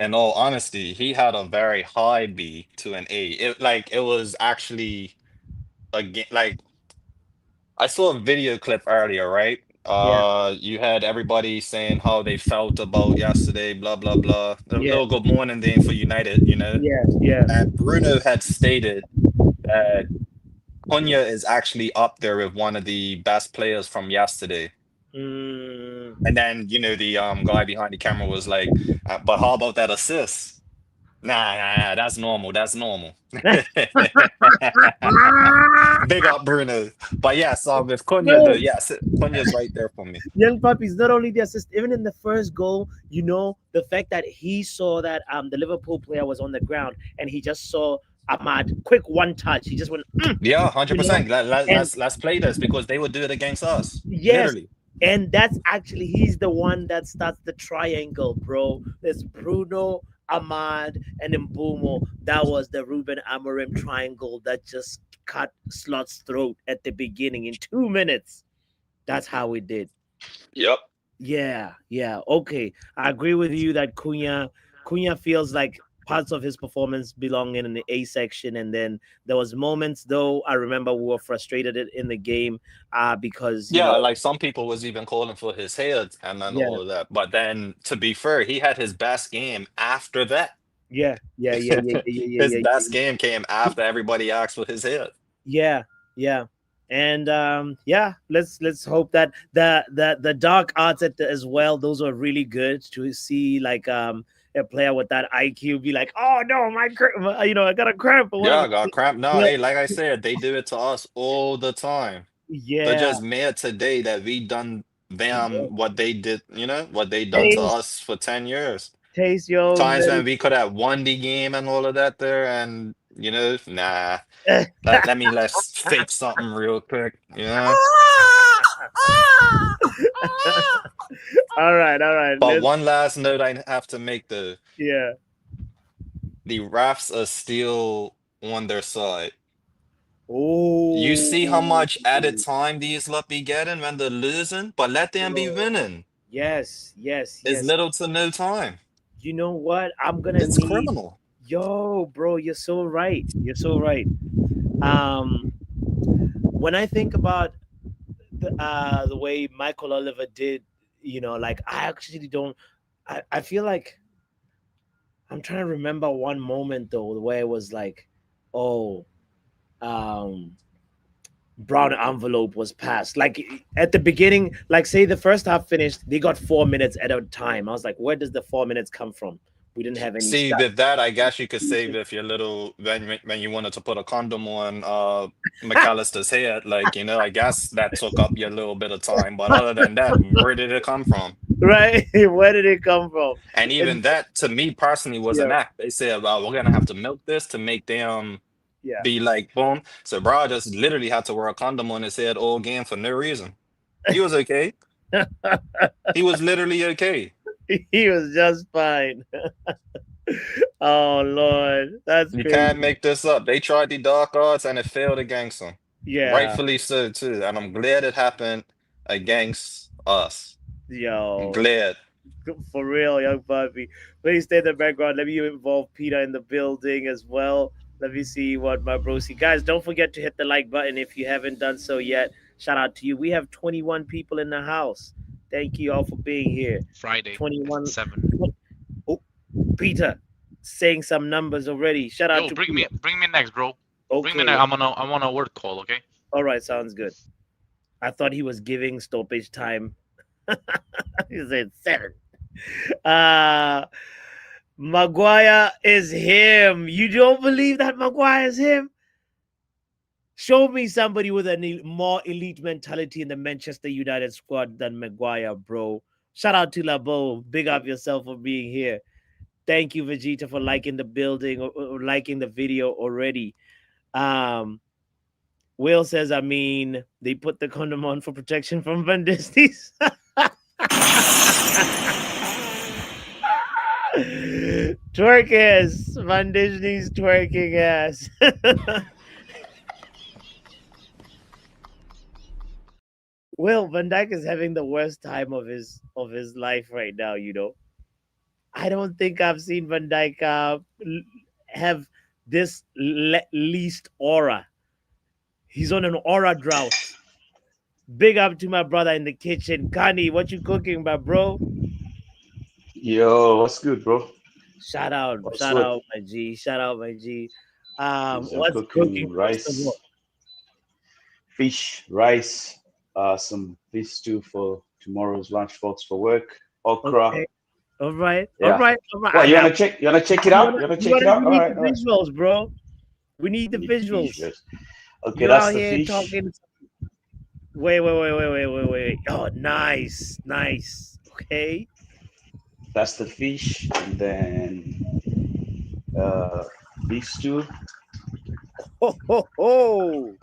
In all honesty, he had a very high B to an A. It was actually again like I saw a video clip earlier, right? Yeah. You had everybody saying how they felt about yesterday, blah blah blah. A Yeah. little good morning thing for United, you know. Yeah. Yeah. And Bruno had stated that Cunha is actually up there with one of the best players from yesterday. Mm. And then, the guy behind the camera was like, but how about that assist? Nah, that's normal. That's normal. Big up Bruno. But yes, with Cunha, No, yes, Cunha's right there for me. young puppies. Not only the assist, even in the first goal, the fact that he saw that the Liverpool player was on the ground and he just saw Ahmad quick one touch. He just went, Yeah, you know, 100%. and Let's play this because they would do it against us. yes, Literally. and that's actually he's the one that starts the triangle, bro. There's Bruno, Ahmad, and Mbumo. That was the Ruben Amorim triangle that just cut Slot's throat at the beginning in 2 minutes. That's how we did. Yep. Yeah, yeah. Okay. I agree with you that Cunha feels like parts of his performance belong in the A section. And then there was moments though, I remember we were frustrated in the game because Yeah, like some people was even calling for his head and then yeah, all of that. But then to be fair, he had his best game after that. yeah, yeah, yeah, yeah, yeah, yeah, His yeah, best yeah, game came after everybody asked for his head. yeah, yeah. And yeah, let's hope that the dark arts as well, those are really good to see, like a player with that IQ be like, oh no, I got a cramp or Yeah, whatever. I got cramp. No, Yeah, hey, like I said, they do it to us all the time. They're yeah, just mad today that we done them what they did, what they done to taste, us for 10 years. taste your own Times when we medicine. could have won the game and all of that there, and nah. Let's fake something real quick, All right. But Let's one last note I have to make though, yeah. the refs are still on their side. You Oh see how much added time these lot be getting when they're losing, but let them be winning. yes, yes, It's yes. little to no time. You know what? I'm gonna It's need criminal. yo, bro. You're so right. You're so right. When I think about the way Michael Oliver did, like I actually don't. I feel like I'm trying to remember one moment though where it was like, oh, um, brown envelope was passed. Like at the beginning, like say the first half finished, they got 4 minutes at a time. I was like, where does the 4 minutes come from? We didn't have any See, stuff. with that, I guess you could say with your little when you wanted to put a condom on McAllister's head, I guess that took up your little bit of time. But other than that, where did it come from? Right? Where did it come from? And even And that, to me personally, was an yeah, act. They said, well, we're gonna have to milk this to make them yeah. be like, boom. So bro just literally had to wear a condom on his head all game for no reason. He was okay. He was literally okay. He was just fine. Oh Lord, that's You crazy. can't make this up. They tried the dark arts and it failed against them. Yeah, Rightfully so too. And I'm glad it happened against us. I'm yo, glad. for real, young puppy. Please stay in the background. Let me involve Peter in the building as well. Let me see what my bro see. Guys, don't forget to hit the like button if you haven't done so yet. Shout out to you. We have 21 people in the house. Thank you all for being here. Friday, 21. 7. Oh, Peter, saying some numbers already. Shout out Yo, to bring Peter. me next, bro. Bring me Okay. next. I'm on a word call, okay? All right, sounds good. I thought he was giving stoppage time. He said 7. Maguire is him. You don't believe that Maguire is him? Show me somebody with a more elite mentality in the Manchester United squad than Maguire, bro. Shout out to Labo. Big up yourself for being here. Thank you, Vegeta, for liking the building or liking the video already. Will says, I mean, they put the condom on for protection from Van Disney's. Twerk ass. Van Disney's twerking ass. Will, Van Dijk is having the worst time of his life right now, you know. I don't think I've seen Van Dijk have this least aura. He's on an aura drought. Big up to my brother in the kitchen. Kani, what you cooking, my bro? Yo, what's good, bro? Shout out, What's shout good? out, my G. Shout out, my G. Yes, I'm What's cooking cooking first of all? rice, fish, rice, some fish stew for tomorrow's lunchbox for work, okra. Okay. All right. All Yeah. right. All right. Well, I you got wanna check? You wanna check it out? You wanna check it out? we All need right, the all right. visuals, bro. We need the We need the visuals. fish first. Okay, You that's out the here fish. talking. Wait. Oh, nice. Okay. That's the fish, and then beef stew, Ho.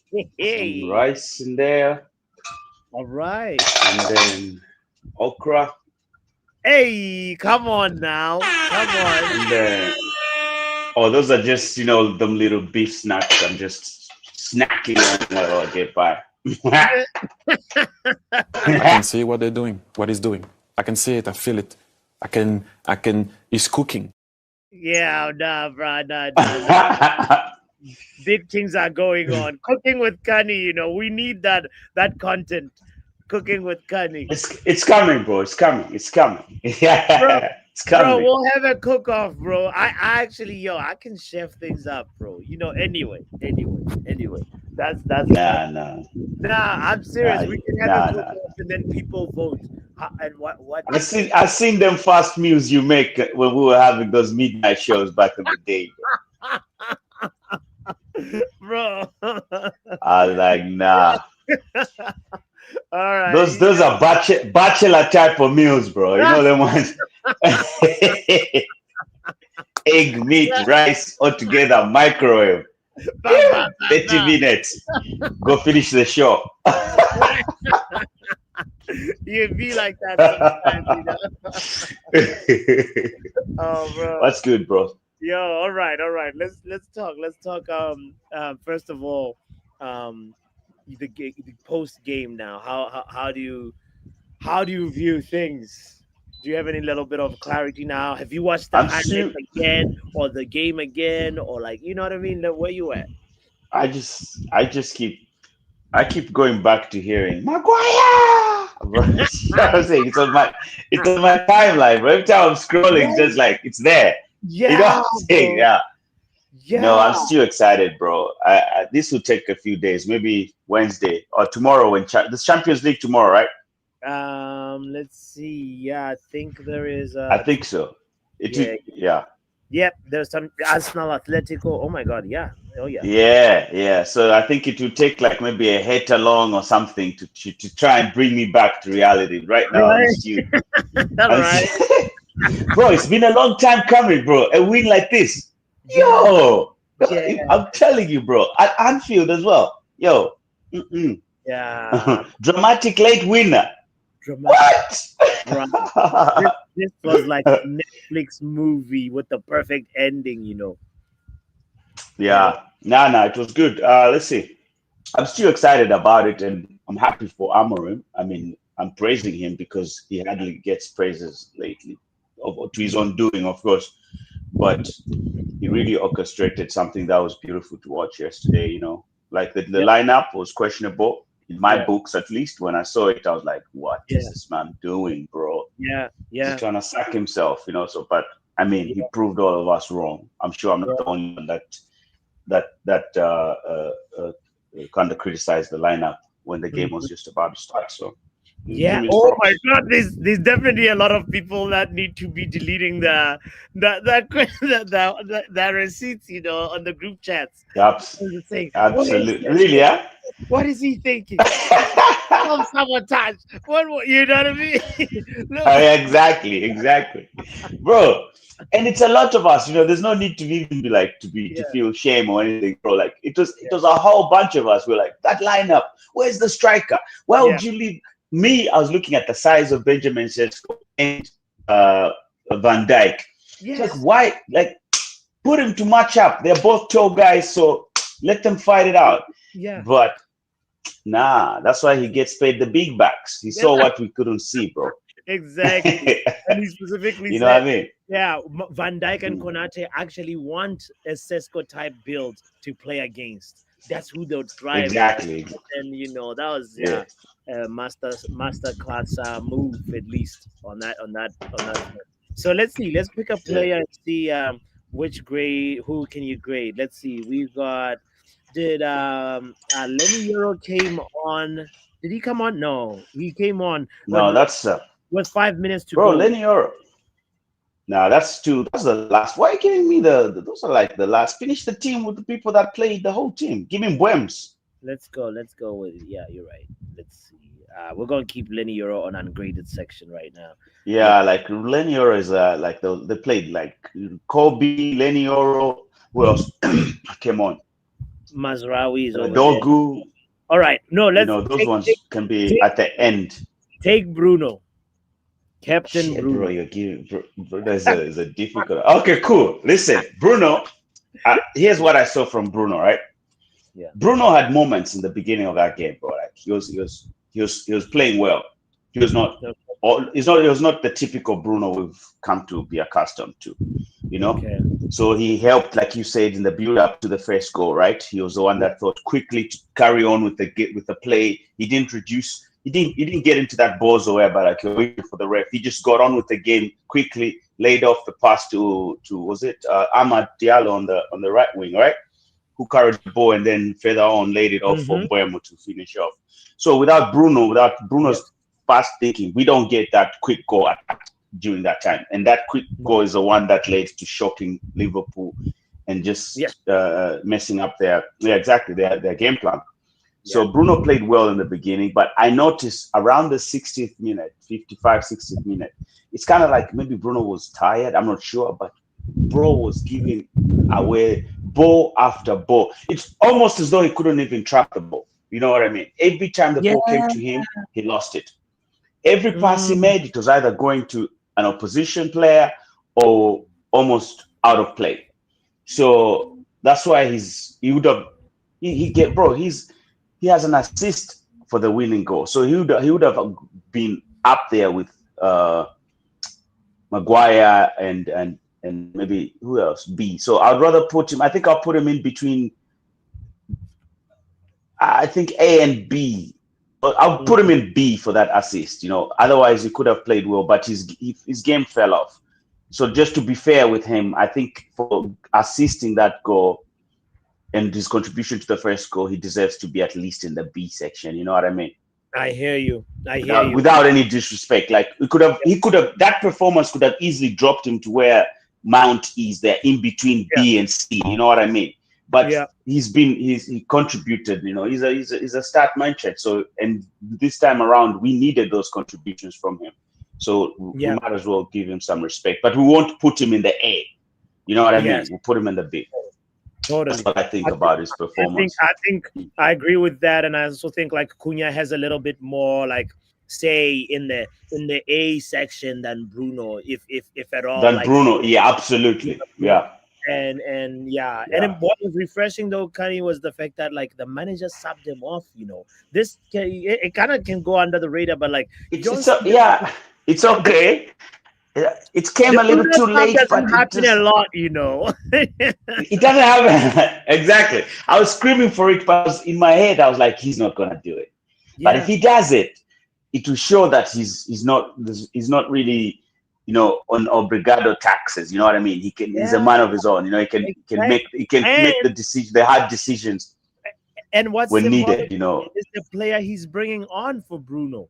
some Hey. rice in there, All right. and then okra, Hey, come on now. Come on. and then oh, those are just them little beef snacks. I'm just snacking on what I get by. I can see what they're doing, what he's doing. I can see it, I feel it. He's cooking. Yeah, nah, bro, nah. Big things are going on. Cooking with Kani, you know, we need that content. Cooking with Kani. It's coming, bro. It's coming. Yeah, Bro, it's coming. we'll have a cook off, bro. I actually, I can chef things up, bro. You know, anyway. That's Nah. I'm serious. Nah, We can have a cook off and then people vote. And what I seen them fast meals you make when we were having those midnight shows back in the day. bro. I was like, nah. All right. Those are bachelor type of meals, bro. You know them ones. Egg, meat, rice, all together, microwave. 30 minutes. Go finish the show. You be like that sometimes, you know. Oh, bro. What's good, bro? Yo, all right. Let's talk. First of all, the post game now. How do you view things? Do you have any little bit of clarity now? Have you watched the highlights again, or the game again, or like, you know what I mean? Where you at? I keep going back to hearing Maguire. I was saying it's on my timeline, bro. Every time I'm scrolling, just like it's there. Yeah, you know what I'm saying? Yeah. No, I'm still excited, bro. This will take a few days, maybe Wednesday or tomorrow when the Champions League tomorrow, right? Let's see. Yeah, I think there is. I think so. Yeah. Yep, there's some Arsenal Atletico. Oh my God, yeah. Oh yeah. Yeah. So I think it will take like maybe a hit along or something to try and bring me back to reality. Right now, I'm still. Bro, it's been a long time coming, bro. A win like this, yo. Yeah. I'm telling you, bro. At Anfield as well, yo. Yeah. Dramatic late winner. What? This was like a Netflix movie with the perfect ending, you know. Yeah. No, it was good. Let's see. I'm still excited about it, and I'm happy for Amorim. I mean, I'm praising him because he hardly gets praises lately, to his own doing, of course. But he really orchestrated something that was beautiful to watch yesterday. You know, like the lineup was questionable. In my books, at least, when I saw it, I was like, "What is this man doing, bro? Yeah. He's trying to sack himself, you know." So, but I mean, he proved all of us wrong. I'm sure I'm not the only one that kind of criticized the lineup when the game was just about to start. So, yeah. Oh my God, there's definitely a lot of people that need to be deleting the receipts, you know, on the group chats. Absolutely. Really, yeah. What is he thinking? self-sabotage. You know what I mean? Look. Exactly, bro. And it's a lot of us, there's no need to even be like to feel shame or anything, bro. Like it was a whole bunch of us. We're like, that lineup, where's the striker? Why would you leave me? I was looking at the size of Benjamin Sesko and Van Dijk. It's like, why? Like, put him to match up. They're both tall guys, so let them fight it out. Yeah. But nah, that's why he gets paid the big bucks. He saw what we couldn't see, bro. Exactly. And he specifically you said, know what I mean? Yeah, Van Dijk and Konate actually want a Sesko type build to play against. That's who they'll thrive. Exactly. And that was master class move, at least on that. So let's see. Let's pick a player and see who can you grade. Let's see. We got Lenny Euro came on. Did he come on? No, he came on. No, that's with 5 minutes to bro, go. Lenny Euro. No, that's the last. Why are you giving me those are like the last? Finish the team with the people that played the whole team. Give him Bwems. Let's go with it. Yeah, you're right. Let's see. We're gonna keep Lenny Euro on ungraded section right now. Yeah, like Lenny Euro is like they played like Kobe, Lenny Euro. Who else came on? Mazraoui is over Dogu. there. All right, no, let's. Those ones can be at the end. Take Bruno. Captain Bruno. Bro, you're giving Bruno is a difficult. Okay, cool. Listen, Bruno. Here's what I saw from Bruno. Right. Yeah. Bruno had moments in the beginning of that game, bro. Like he was playing well. He was not. He was not the typical Bruno we've come to be accustomed to. Okay. So he helped, like you said, in the build up to the first goal. Right. He was the one that thought quickly to carry on with the play. He didn't reduce. He didn't get into that bozo whereby like you're waiting for the ref. He just got on with the game quickly, laid off the pass to was it Amad Diallo on the right wing, right? Who carried the ball and then further on laid it off for Mbeumo to finish off. So without Bruno's fast thinking, we don't get that quick goal during that time. And that quick goal is the one that led to shocking Liverpool and just messing up their game plan. So Bruno played well in the beginning, but I noticed around the 60th minute, 60th minute, it's kind of like maybe Bruno was tired. I'm not sure, but bro was giving away ball after ball. It's almost as though he couldn't even trap the ball. You know what I mean? Every time the ball came to him, he lost it. Every pass he made, it was either going to an opposition player or almost out of play. So that's why he has an assist for the winning goal. So he would have been up there with Maguire and maybe who else? B. So I'd rather put him. I think I'll put him in between. I think A and B. But I'll put him in B for that assist. Otherwise he could have played well, but his game fell off. So just to be fair with him, I think for assisting that goal and his contribution to the first goal, he deserves to be at least in the B section. You know what I mean? I hear you. Without any disrespect, like he could have that performance could have easily dropped him to where Mount is there in between B and C. You know what I mean? But he contributed. He's a start mindset. So and this time around, we needed those contributions from him. So we might as well give him some respect. But we won't put him in the A. You know what I mean? We'll put him in the B. Totally. That's what I think about his performance. I think I agree with that, and I also think like Cunha has a little bit more like say in the A section than Bruno, if at all. Bruno, absolutely, And then what was refreshing though, Kanye, was the fact that like the manager subbed him off. This it kind of can go under the radar, but like it's okay. It came a little too late, but it happen a lot, It doesn't happen. Exactly. I was screaming for it, but in my head, I was like, he's not gonna do it. But if he does it, it will show that he's not really, on obrigado taxes. You know what I mean? He's a man of his own. He can make the hard decisions. And what's when needed, is the player he's bringing on for Bruno.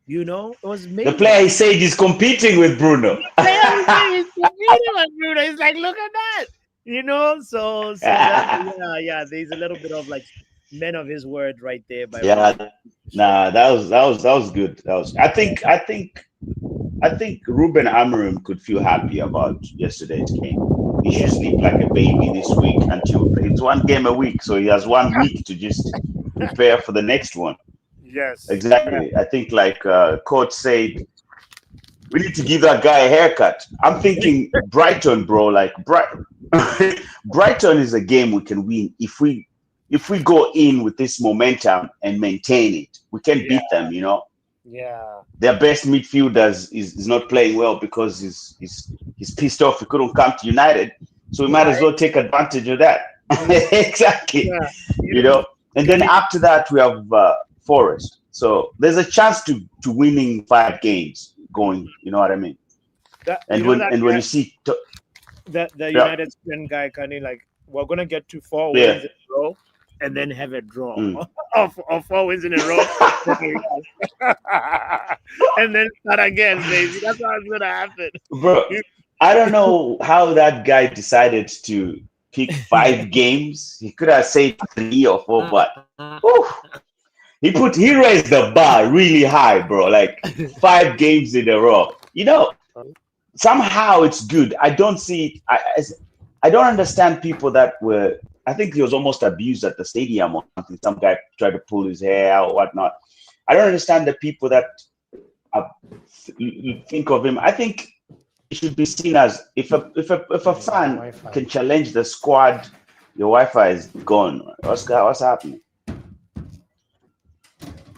It was the player he said he's competing with Bruno. He's competing with Bruno. He's like, look at that. So there's a little bit of like men of his word right there by Yeah, Ruben. nah, that was good. I think Ruben Amorim could feel happy about yesterday's game. He should sleep like a baby this week until it's one game a week, so he has 1 week to just prepare for the next one. Yes, Exactly. I think like coach said, we need to give that guy a haircut. I'm thinking Brighton, bro. Like Brighton is a game we can win if we go in with this momentum and maintain it. We can beat them, you know. Yeah. Their best midfielders is not playing well because he's pissed off he couldn't come to United. So we might as well take advantage of that. Exactly. Yeah. You know. And then after that we have Forest. So there's a chance to winning 5 games going. You know what I mean? When you see the United Spin guy kind of like, we're gonna get to 4 wins in a row and then have a draw of 4 wins in a row, and then start again, baby. That's how it's gonna happen, bro. I don't know how that guy decided to pick 5 games. He could have said 3 or 4, but he raised the bar really high, bro. Like 5 games in a row. You know, somehow it's good. I don't see it. I don't understand people that were. I think he was almost abused at the stadium or something. Some guy tried to pull his hair out or whatnot. I don't understand the people that think of him. I think it should be seen as if a fan can challenge the squad, your Wi-Fi is gone. What's happening?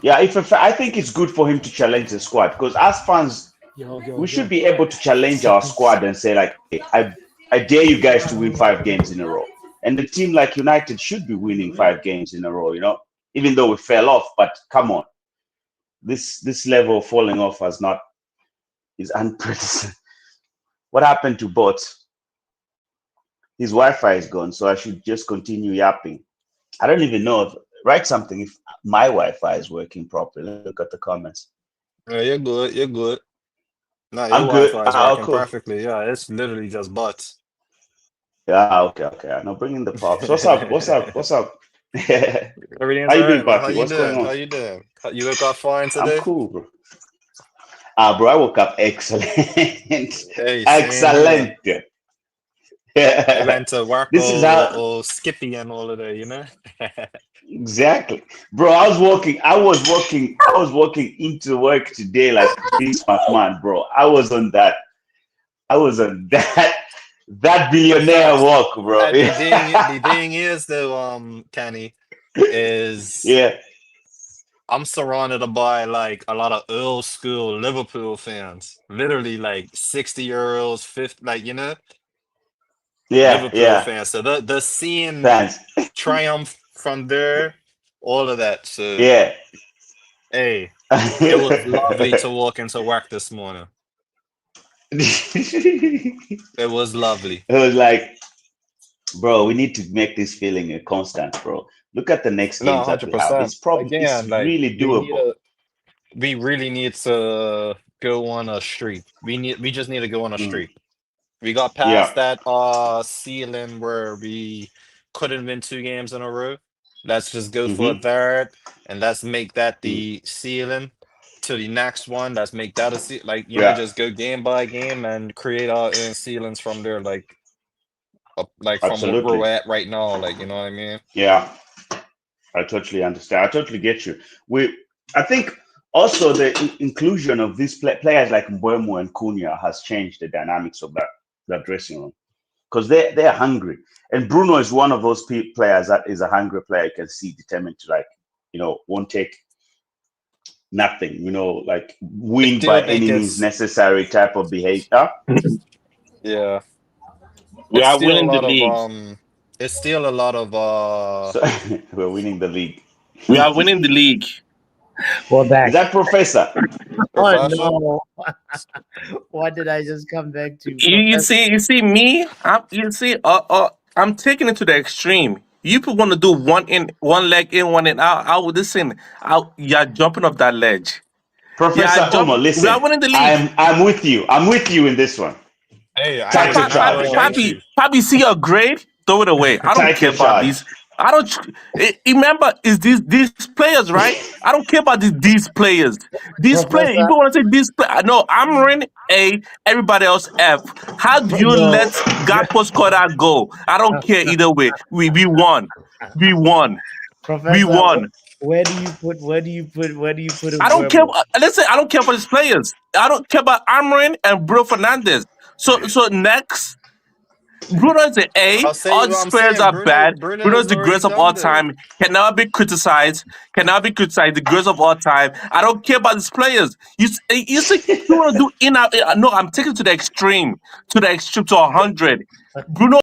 Yeah, I think it's good for him to challenge the squad because as fans, we should be able to challenge our squad and say like, hey, I dare you guys to win 5 games in a row. And a team like United should be winning 5 games in a row, you know, even though we fell off. But come on, this level of falling off is unprecedented. What happened to bots? His Wi-Fi is gone, so I should just continue yapping. I don't even know. Write something if my Wi-Fi is working properly. Look at the comments. Yeah, you're good. You're good. No, your I'm good. Wi-Fi is working Cool. perfectly. Yeah, it's literally just bots. Yeah, okay. Now bring in the pops. What's up? Everything's How you all doing, right, man. Papi? What's going on? How you doing? You woke up fine today? I'm cool, bro. Bro, I woke up excellent. Hey, Excellent. I went to work This is how or Skippy and all of that, you know? exactly, bro. I was walking into work today like this man, bro. I was on that billionaire walk, bro. The thing is though, Kenny, is I'm surrounded by like a lot of old school Liverpool fans. Literally like 60-year-olds, 50, like, you know? Liverpool fans. So the seeing triumph from there, all of that. So hey, it was lovely to walk into work this morning. It was lovely. It was like, bro, we need to make this feeling a constant, bro. Look at the next games that we have. It's probably it's really doable. We really need to go on a streak. We just need to go on a streak. We got past that ceiling where we couldn't win 2 games in a row. Let's just go for a third, and let's make that the ceiling to the next one. Let's make that a like, you know, just go game by game and create our own ceilings from there, like from where we're at right now. Like, you know what I mean? Yeah, I totally understand. I totally get you. I think also the inclusion of these players like Mbeumo and Cunha has changed the dynamics of that dressing room because they're hungry, and Bruno is one of those players that is a hungry player. You can see determined to, like, you know, won't take nothing, you know, like win by any means necessary type of behavior. Yeah, we are winning the league. It's still a lot of so, we're winning the league. We are winning the league. Well, back. Is that Professor? Oh no! What did I just come back to? You see me. I'm taking it to the extreme. You people want to do one leg in, one in out. You're jumping off that ledge. Professor Omo, listen. We are winning the league. I'm with you. I'm with you in this one. Hey, Papi, see your grade? Throw it away. I don't care about these. I don't remember. Is these players right? I don't care about these players. These players. Professor. You don't want to say these players. No, I'm running A. Everybody else F. How do you No. let Gakpo score that goal? I don't care either way. We won. We won. We Professor, won. where do you put I don't care. Mbuemo? Listen, I don't care for these players. I don't care about Amarin and Bruno Fernandez. So next, Bruno is an A. I'll say All what these I'm players saying. are bad. Bruno Bruno is has the already greatest of all done this. time. Can never be criticized. Can never be criticized. The greatest of all time. I don't care about these players. You think you want to do in out? No, I'm taking it to the extreme. To 100. Bruno.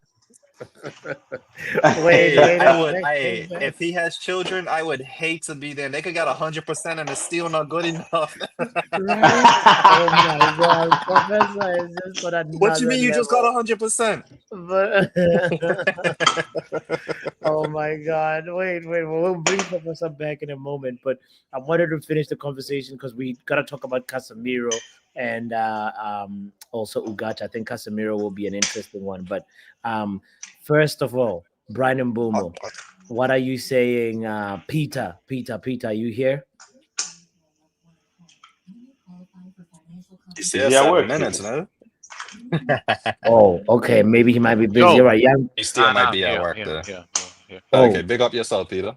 Wait Hey, I a would. second, man. If he has children, I would hate to be there. They could get 100% and it's still not good enough. Right? Oh my God, Professor is just on What you another mean you just got level. 100%? But oh my God! Wait. We'll bring Professor back in a moment, but I wanted to finish the conversation because we gotta talk about Casemiro and also Ugarte. I think Casemiro will be an interesting one. But first of all, Brian Mbumo, what are you saying? Peter, are you here? He's Is here he at 7 work, minutes, Peter? no? Oh, okay. Maybe he might be busy. All right, young. He still might be at Yeah, work yeah, though. yeah, yeah. Okay, Oh, big up yourself, Peter.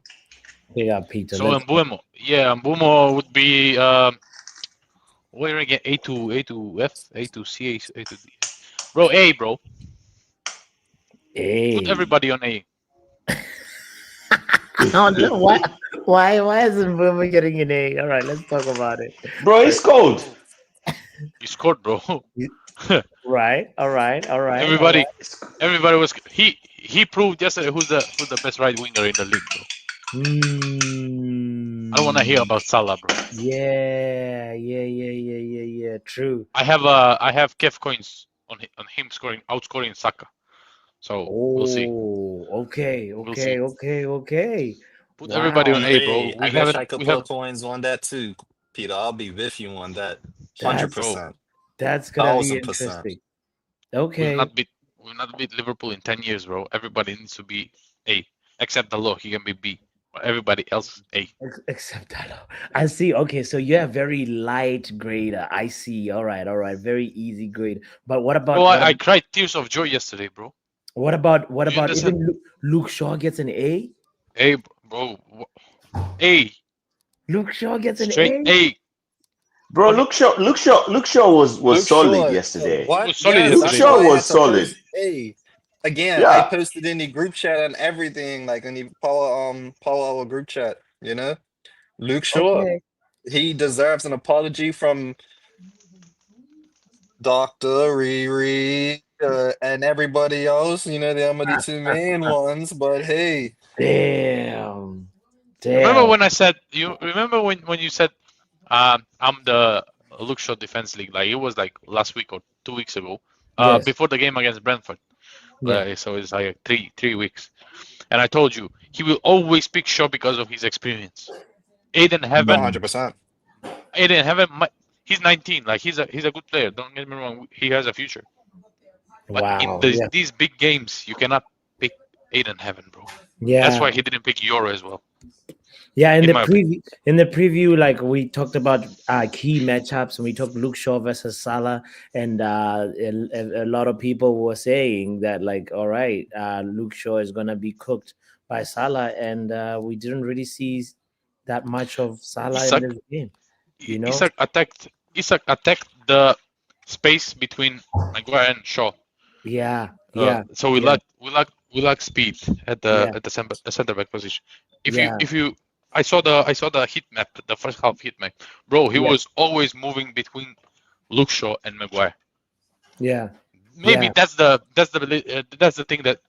yeah, Peter. So Let's. Mbuemo, yeah, Mbuemo would be where again? A to F, A to C, A to D. Bro, A, bro. Put Hey. everybody on A. Oh, no, why isn't Boomer getting an A? All right, let's talk about it. Bro, it's cold. He scored, bro. Right, all right. everybody, everybody was he proved yesterday who's the best right winger in the league, bro. I don't want to hear about Salah, bro. Yeah. True. I have Kev coins on him outscoring Saka. So we'll see. Oh, okay. We'll see. Wow. Put everybody on A, bro. Hey, I wish I could put coins on that too, Peter. I'll be with you on that. That's 100%. that's gonna be 1000%. interesting. We'll Okay. not beat Liverpool in 10 years, bro. Everybody needs to be A, except the law. He can be B, but everybody else A. Except that. I see. Okay, so you have very light grader. I see. All right. Very easy grade. But what about Bro, I cried tears of joy yesterday, bro. what about You understand? even Luke Shaw gets an A? A, bro. A. Luke Shaw gets an Straight A? A. Bro, Luke Shaw was Luke solid Shaw, yesterday. He what? was solid Yes, Luke that's yesterday, Shaw why bro. I had was to solid. post A. Again, I Yeah. posted in the group chat and everything, like in the power our group chat, you know? Luke Shaw, Okay. he deserves an apology from Dr. Riri and everybody else. You know, they are the two main ones, but hey. Damn. Remember when I said when you said I'm the Luke Shaw Defense League, like it was like last week or 2 weeks ago, Yes. before the game against Brentford. Yeah. So it's like three weeks. And I told you he will always pick Shaw because of his experience. Aiden Heaven 100%. he's 19, like he's a good player. Don't get me wrong, he has a future. But in Wow. these big games, you cannot pick Aiden Heaven, bro. Yeah. That's why he didn't pick Euro as well. Yeah, in in the my preview, like we talked about key matchups, and we talked Luke Shaw versus Salah, and a lot of people were saying that, like, all right, Luke Shaw is gonna be cooked by Salah, and we didn't really see that much of Salah in Isak, this game. You know, Isak attacked the space between Maguire and Shaw. yeah. So we lack speed at Yeah. the center back position. Yeah. I saw the heat map, the first half heat map, bro. He Yeah. was always moving between Luke Shaw and Maguire. Yeah. Maybe Yeah. that's the thing that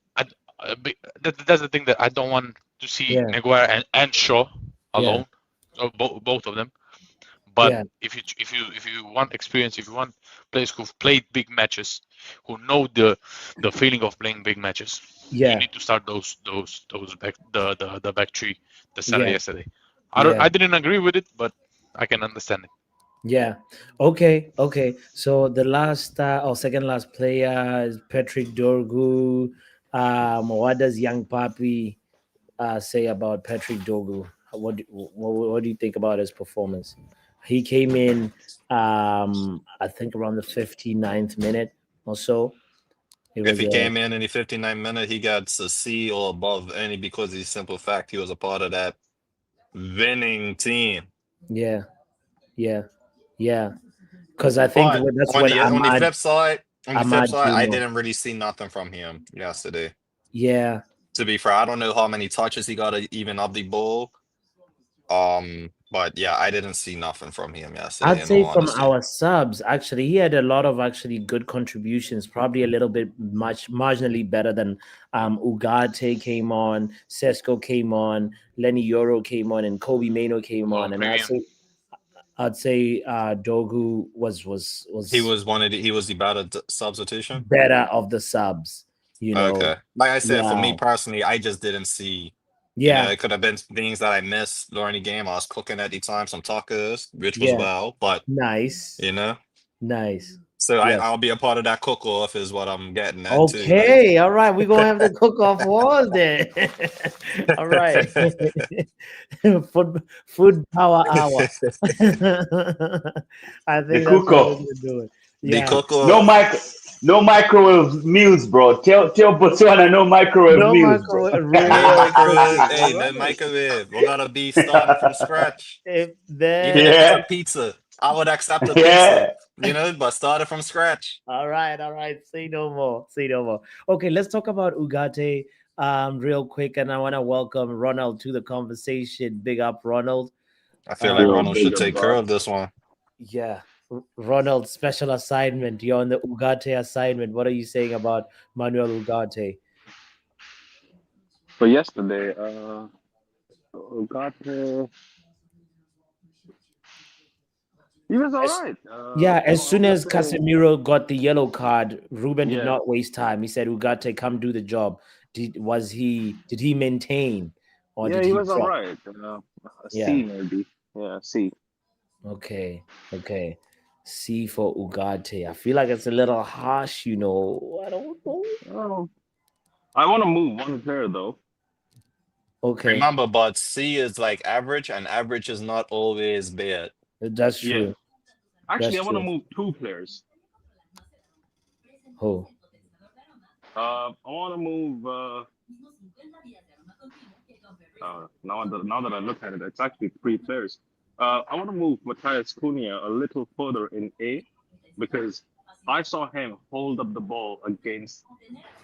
that's the thing that I don't want to see Yeah. Maguire and Shaw Yeah. alone, or both of them. But Yeah. if you want experience, if you want players who've played big matches, who know the feeling of playing big matches, Yeah. you need to start those back the back three that started Yeah. yesterday. Yeah. I didn't agree with it, but I can understand it. Yeah. Okay. So the last or second last player is Patrick Dorgu. What does Young Papi say about Patrick Dogu? What do you think about his performance? He came in, I think around the 59th minute or so. It If was he a came in the 59 minute, he got a C or above, only because of the simple fact he was a part of that winning team. yeah, yeah, yeah. Because I think But that's when on the flip side, Ahmad I came on. didn't really see nothing from him yesterday. Yeah, To be fair, I don't know how many touches he got even of the ball. But yeah, I didn't see nothing from him yesterday, I'd in all say from honesty. our subs, actually, he had a lot of actually good contributions. Probably a little bit much marginally better than Ugarte came on, Sesko came on, Lenny Yoro came on, and Kobe Mano came Oh, on. And premium. I'd say Dogu was He was the better substitution. better of the subs. You know, Okay. Like I said, for me yeah, personally, I just didn't see, yeah, it could have been things that I missed during the game. I was cooking at the time, some tacos, which was yeah. well, but Nice, you know, nice. so Yes. I'll be a part of that cook off is what I'm getting at too. Like, Okay, all right. We're gonna have the cook-off wall then. All right. Food power hour. I The think that's cook what we're off. gonna do it. the Yeah. cook No off. mic, no microwave meals, bro. Tell Botswana no microwave No meals, bro. microwave, No real microwave. cooking. Hey, All no right. microwave. We gotta be starting from scratch. If Even then if it's a Yeah, pizza, I would accept a pizza, yeah. but started from scratch. all right, all right. Say no more. Say no more. Okay, let's talk about Ugarte real quick. And I want to welcome Ronald to the conversation. Big up, Ronald. I feel like Yo, Um, Ronald should bigger take care bro. of this one. Yeah, Ronald, special assignment. You're on the Ugarte assignment. What are you saying about Manuel Ugarte? For yesterday, got he was all As, right. yeah, as I soon wouldn't as say Casemiro got the yellow card, Ruben did yeah, not waste time. He said, Ugarte, come do the job. Did he maintain or yeah, did he he was all drop? right. A Yeah. C maybe. Yeah, C. Okay. Okay. C for Ugarte. I feel like it's a little harsh, you know. I don't know. Oh, I want to move one player though. Okay. Remember, but C is like average, and average is not always bad. That's Yeah, true. actually, That's I want to true. move two players. Oh. I want to move. Now that I look at it, it's actually three players. I want to move Matthias Cunha a little further in A because I saw him hold up the ball against.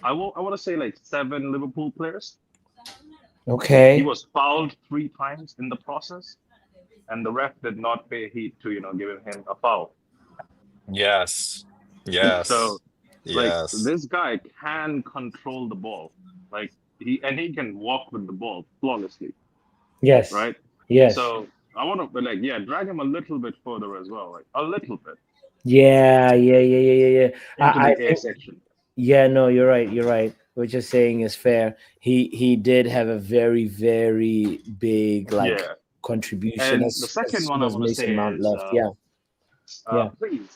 I want to say like seven Liverpool players. He Okay. was fouled three times in the process, and the ref did not pay heed to giving him a foul. Yes. So, Yes. like Yes. this guy can control the ball, like he can walk with the ball flawlessly, Yes. right? Yes. So I want to like drag him a little bit further as well, like a little bit Yeah, yeah, yeah, yeah, yeah, yeah. into I the A think section. yeah, no, you're right. You're right. What you're saying is fair. He did have a very, very big like Yeah. contribution And the as second soon one I as want to Mason say Mount is, left. Yeah, yeah. please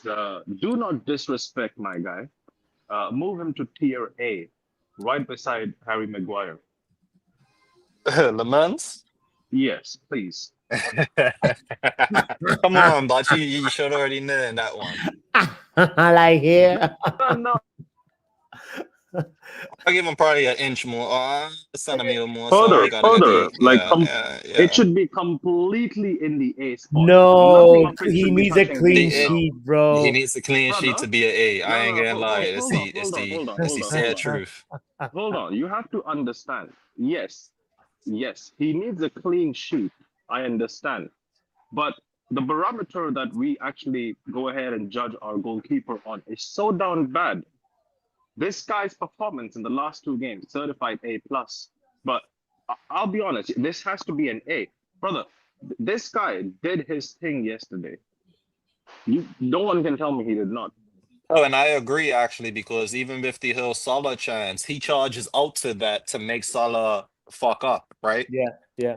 do not disrespect my guy. Move him to tier A, right beside Harry Maguire. Lamans? Yes, please. Come on, but you should already know that one. I like here. No, I'll give him probably an inch more, a centimeter more. So further, you gotta get further. the Like, it yeah. should be completely in the A spot. Nothing No, of it he should be needs a touching the, clean sheet, He bro. needs a clean sheet brother. to be an A. I No, ain't no, gonna lie. hold on, hold on, It's the sad hold on. truth. Hold on. You have to understand. Yes, yes, he needs a clean sheet. I understand. But the barometer that we actually go ahead and judge our goalkeeper on is so down bad. This guy's performance in the last two games, certified A plus. But I'll be honest, this has to be an A, brother. This guy did his thing yesterday. No one can tell me he did not. Oh, and I agree actually, because even with the Hill Salah chance, he charges out to that to make Salah fuck up, right? Yeah, yeah,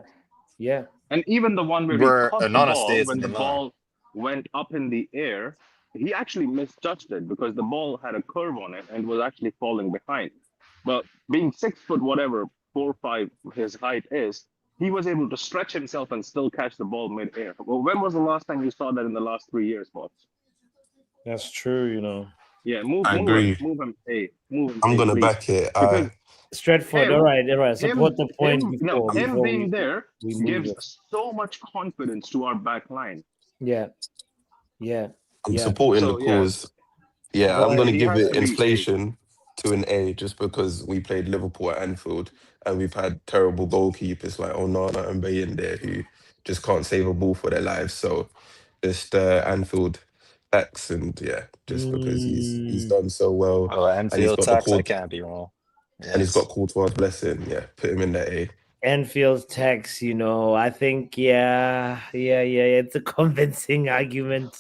yeah. And even the one where he Where caught the Anana ball stays in when the Milan. ball went up in the air, he actually misjudged it because the ball had a curve on it and was actually falling behind. But being 6 foot whatever, 4'5" his height is, he was able to stretch himself and still catch the ball mid-air. Well, when was the last time you saw that in the last 3 years, boss? That's true, you know. Yeah, I agree. move him A, move him I'm A, gonna please, back it. because Stretford, all him, right. Support the point him before being there we move gives it. so much confidence to our back line. Yeah. I'm supporting the So yeah, cause. Yeah, Go I'm ahead. gonna he give has it to be A. inflation to an A just because we played Liverpool at Anfield and we've had terrible goalkeepers like Onana and Bay in there who just can't save a ball for their lives. So just Anfield X and yeah, just because he's done so well Oh, and he's Anfield got the tax, I court can't be wrong. and he's got Yes. Courtois blessing. Yeah, put him in that A. Enfield's text, you know, I think, yeah. It's a convincing argument.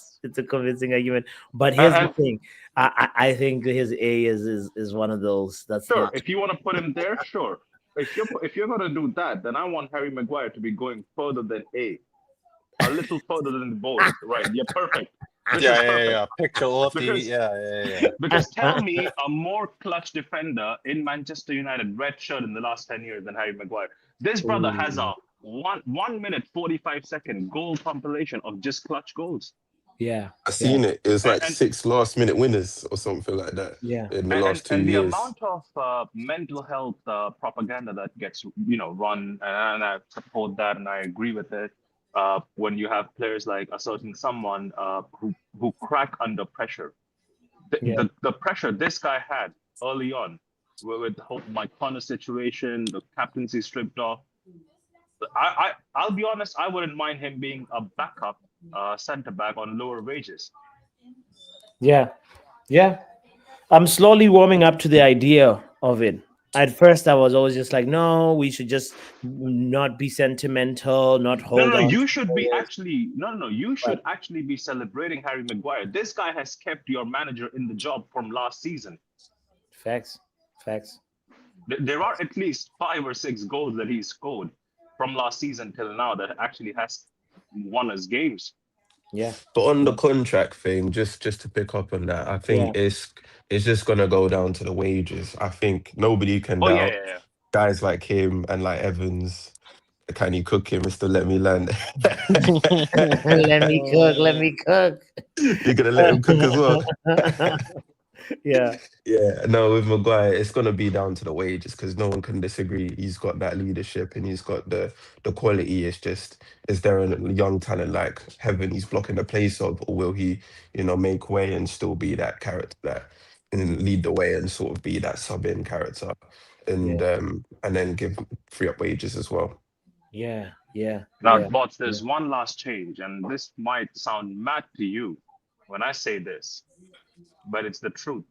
But here's the And thing. I think his A is one of those. That's sure, not. if you want to put him there, sure. If you're gonna do that, then I want Harry Maguire to be going further than a little further than both. Right? Yeah, perfect. This is perfect. Picture off the Because yeah. because tell me a more clutch defender in Manchester United red shirt in the last 10 years than Harry Maguire. This brother has a 1 minute 45-second goal compilation of just clutch goals. Yeah. I seen it. It was like And 6 last-minute winners or something like that in the last 2 and the years. amount of mental health propaganda that gets run, and I support that and I agree with it. When you have players like a certain someone who crack under pressure, the pressure this guy had early on with the whole Mike Connor situation, the captaincy stripped off. I'll be honest, I wouldn't mind him being a backup centre back on lower wages. Yeah. I'm slowly warming up to the idea of it. At first, I was always just like, no, we should just not be sentimental, not hold No. on. You should be actually You should actually be celebrating Harry Maguire. This guy has kept your manager in the job from last season. Facts. There are at least 5 or 6 goals that he scored from last season till now that actually has won us games. Yeah. But on the contract thing, just to pick up on that, I think it's just gonna go down to the wages. I think nobody can doubt guys like him and like Evans. Can you cook him, Mr. Let Me Land? Let me cook. You're gonna let him cook as well. Yeah. No, with Maguire, it's gonna be down to the wages because no one can disagree. He's got that leadership and he's got the quality. It's just, is there a young talent like Heaven he's blocking the place of, or will he, make way and still be that character that and lead the way and sort of be that sub-in character and then free up wages as well. Yeah. Now, Bots, there's one last change, and this might sound mad to you when I say this, but it's the truth.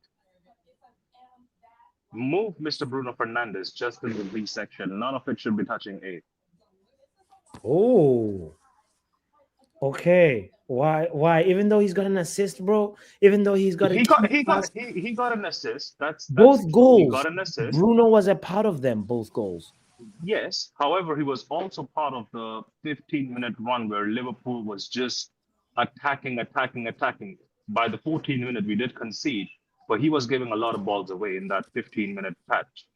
Move Mr. Bruno Fernandes just in the B section. None of it should be touching A. Oh. Okay. Why? Even though he's got an assist, bro. Even though he's got he got an assist. That's both goals. He got an assist. Bruno was a part of them. Both goals. Yes. However, he was also part of the 15-minute run where Liverpool was just attacking. By the 14th minute, we did concede, but he was giving a lot of balls away in that 15-minute patch.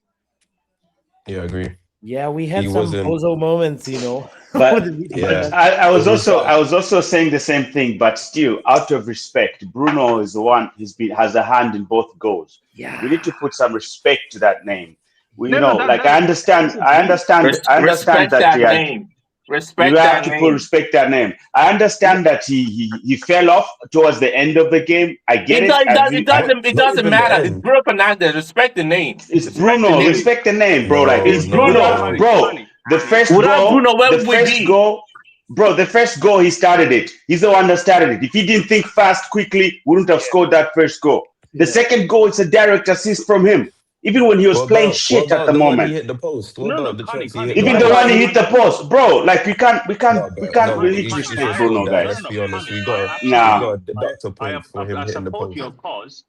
Yeah, I agree. Yeah, we had some bozo moments, But I was also saying the same thing, but still, out of respect, Bruno is the one has a hand in both goals. Yeah, we need to put some respect to that name. Respect that name. You have to respect that name. I understand that he fell off towards the end of the game. I get it. It doesn't matter. It's Bruno Fernandes. Respect the name. It's Bruno. Respect the name, bro. It's Bruno, bro. The first goal. Bro, the first goal, he started it. He's the one that started it. If he didn't think fast, quickly, wouldn't have scored that first goal. The second goal, it's a direct assist from him. Even when he was playing shit at the moment. He hit the post. Even the one he hit the post, bro. Like we can't really respect Bruno, guys. Let's be honest. We got deduct a point for him hitting the post. Your cause,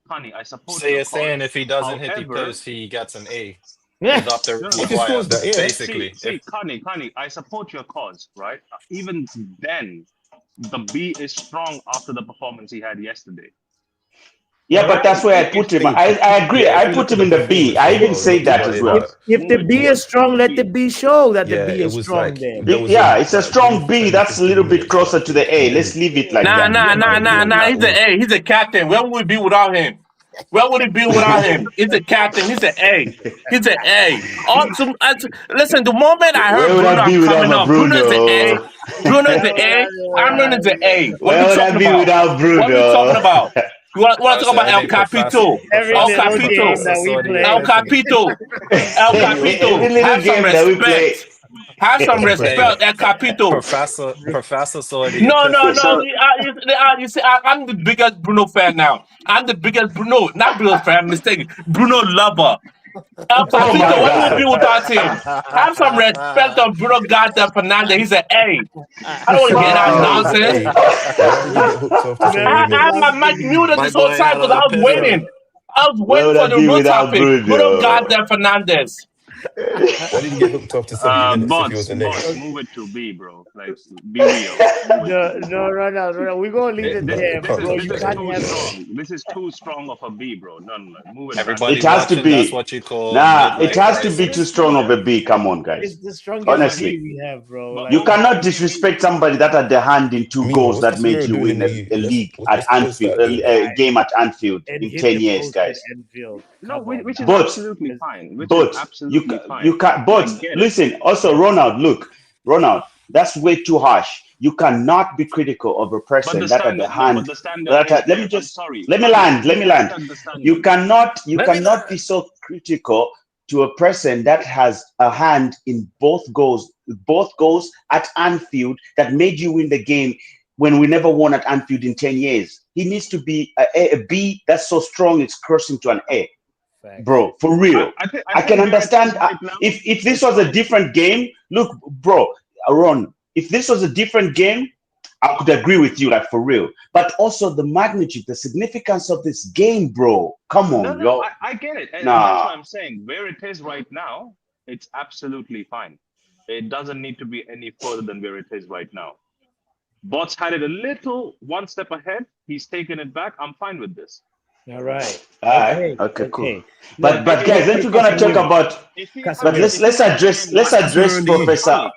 Connie. I support. So you're saying if he doesn't hit the post, he gets an A. Basically. See, Connie, I support your cause, right? Even then, the B is strong after the performance he had yesterday. Yeah, All but that's right. where I put him. I agree. Yeah, if I you put look at him the in the B. performance I as even well, say not to that butt as in, well. but If the B is strong, let the B show that the yeah, B it is was strong. like Then there was Yeah, a it's a like within strong B. 10, That's a 15 little bit minutes, closer like to the A. he Let's was leave it like Nah, that. nah, he nah, was nah, doing nah. his He's the thing. A. He's a captain. Where would we be without him? Where would it be without him? He's a captain. He's an A. He's an A. Awesome. Listen, the moment I Where heard would Bruno I be without coming my up, Bruno is the Bruno? A. Bruno is the A. Amrin is the A. What are Where we would I talking be about? without What are we talking Bruno? about? You want to talk So about El every Capito? every El little Capito. game Professor that we saw the play. El epiphany. Capito. El Every Capito. little Have some game that we play. respect. Have some Hey, respect, El Capito. Professor saw the No, no, epiphany. no. So You see, I'm the biggest Bruno fan now. I'm the biggest Bruno, not Bruno fan, mistake. Bruno lover. El Oh Capito, my what will we be God. without him? Have some respect on Bruno Goddamn Fernandez. He's an A. I don't want to hear that Yeah, Wow. he's an nonsense. A. Why did you get hooked off to something Meron next? My loves mic muted My this whole boy time had because an I was epiphany. waiting. I was Where waiting would for I the be real without topic. Bruno Bruno? Goddamn Fernandez. Why did you get hooked off to 70 minutes if he was an A? Bots, move it to B, bro. Like, be real. Move it to No, B. no, Ronald, we're gonna leave it No, there, it can't bro. touch You This that is can't though. too have strong. This is too strong of a B, bro. No, no, no. Move it back Everybody It down. has to watching, that's be. what you call Nah, it midlife has to be too crisis. strong of a B. Come on, guys. it's the strongest But B Honestly. we have, bro. but You Like moving cannot on to B. disrespect somebody that had the hand in two Mino, goals what's that made Casemiro you doing win in the a what's league at what's Anfield, that doing? a game at Anfield and in hit 10 the years, post at guys. Anfield. No, Come on which is now. But absolutely fine. Which is But absolutely you fine. can And I but get it. listen also Ronald, look, Ronald, that's way too harsh. You cannot be critical of a But person the that had the standard, no, but hand the standard that is had, let me there. I'm just sorry, let me Cunny. land let Who me land. set the You standard? Let me cannot be so critical to a person that has a hand in both goals at Anfield that made you win the game when we never won at Anfield in 10 years. He needs to be a B that's so strong it's crossing to an A. Facts. Bro, for real. I I can think where it is understand right now, if this it's was a fine. different game. Look, bro, Ron, if this was a different game, I could agree with you, like for real. But also the magnitude, the significance of this game, bro. Come No, on, no, yo. I get it. And that's Nah. what I'm saying. Where it is right now, it's absolutely fine. It doesn't need to be any further than where it is right now. Bots had it a little one step ahead. He's taken it back. I'm fine with this. All right. All right. Okay. Okay, cool. Okay. But Now, guys, aren't we gonna talk about If he had, but Casemiro. let's address what's address Casemiro in the Professor.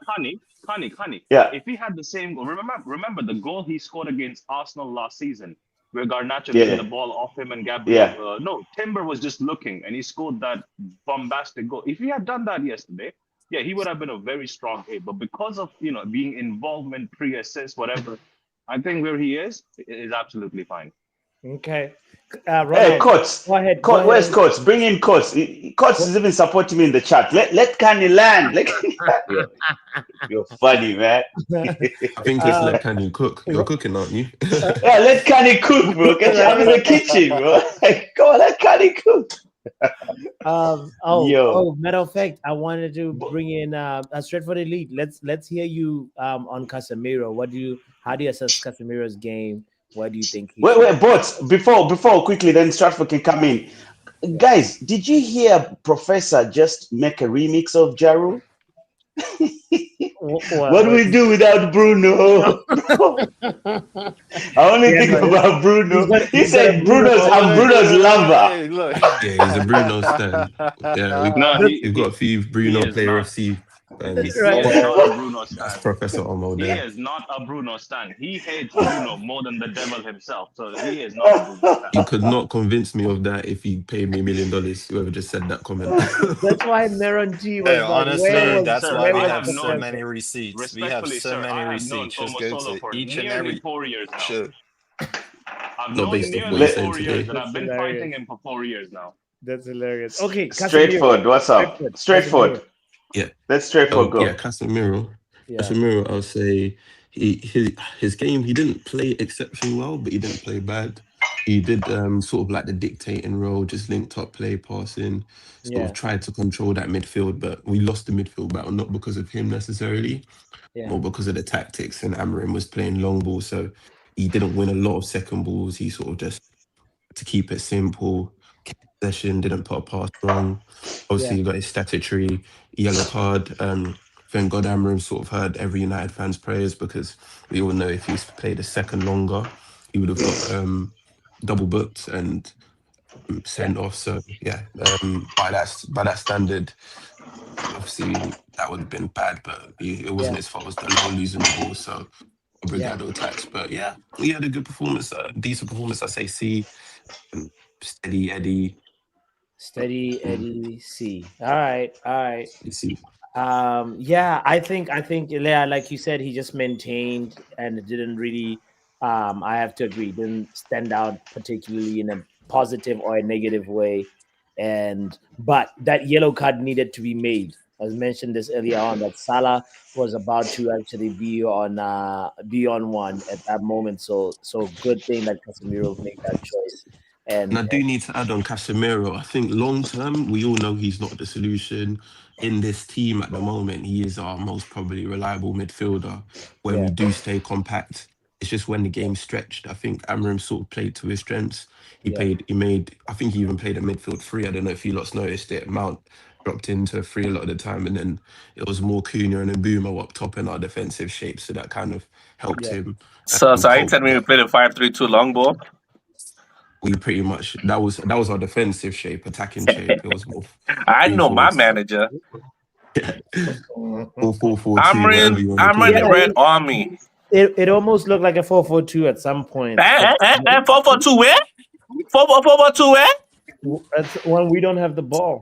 Connie. Yeah. If he had the same goal, remember the goal he scored against Arsenal last season, where Garnacho Yeah. took the ball off him and Gabriel. Yeah. No, Timber was just looking, and he scored that bombastic goal. If he had done that yesterday, yeah, he would have been a very strong A. But because of being involvement, pre-assist, whatever, I think where he is absolutely fine. Okay. Hey, Ronald, Coach. go ahead. Coach, where's Coach? Bring in Coach. Coach is even supporting me in the chat. Let Kanye land. You're funny, man. I think let's let Kanye cook. You're cooking, aren't you? Yeah, let Kanye cook, bro. I'm in the kitchen, bro. Go on, let Kanye cook. Matter of fact, I wanted to bring in a straight for the lead. Let's hear you on Casemiro. How do you assess Casemiro's game? What do you think Wait, but before quickly, then Stratford can come in. Guys, did you hear Professor just make a remix of Jaru? What do we do without Bruno? I only think about Bruno. He said I'm Bruno's lover. Hey, look. Yeah, he's a Bruno stan. Yeah, we've got a few Bruno Player FC fans. He is not a Bruno stan. That's Professor Omo He there. is not a Bruno stan. He hates Bruno more than the devil himself. So he is not a Bruno stan. You could not convince me of that if you paid me $1 million. Whoever just said that comment. That's why Meron G was Hey, honestly, that's why we have so known, many receipts. We have respectfully, so sir, many I have known receipts. Just Tomo go Solo to for each and nearly every 4 years now. Sure. I've Not known based him off what nearly you're saying 4 years, today. and I've been fighting him for 4 years now. That's hilarious. Okay, Straightforward. What's up? Straightforward. Yeah. Let's straightforward go. Yeah, Casemiro. Casemiro, I'll say his game, he didn't play exceptionally well, but he didn't play bad. He did sort of like the dictating role, just linked up play, passing, sort of tried to control that midfield, but we lost the midfield battle, not because of him necessarily, or because of the tactics, and Amarim was playing long ball, so he didn't win a lot of second balls. He sort of just, to keep it simple, possession, didn't put a pass wrong. Obviously, he got his statutory yellow card. Thank God Amarim sort of heard every United fan's prayers, because we all know if he's played a second longer, he would have got double booked and sent off. So yeah, by that standard, obviously that would have been bad, but it wasn't his fault. It was the low losing the ball, so Yeah. Brigado attacks. But yeah, he had a good performance, decent performance. I say C, steady Eddie. Steady Eddie C. All right, all right. C. Yeah, I think yeah, like you said, he just maintained and it didn't really I have to agree, didn't stand out particularly in a positive or a negative way. And but that yellow card needed to be made. As mentioned this earlier on, that Salah was about to actually be on one at that moment. So good thing that Casemiro made that choice. And I And do need to add on Casemiro. I think long term, we all know he's not the solution in this team at the moment. He is our most probably reliable midfielder when yeah, we do stay compact. It's just when the game's stretched. I think Amram sort of played to his strengths. yeah, I think he even played a midfield three. I don't know if you lots noticed it. Mount dropped into a three a lot of the time, and then it was more Cunha and Mbeumo up top in our defensive shape. So that kind of helped yeah. him So are you cope. telling me we But played a 5-3-2 long ball? we pretty much that was our defensive shape, attacking shape. It was more I three know my fours, manager. 4-4-2, whatever you want to I'm call in Yeah, the it. red army. it almost looked like a 4-4-2 at some point. But 4-4-2 where? 4-4-2 where? that's when we don't have the ball.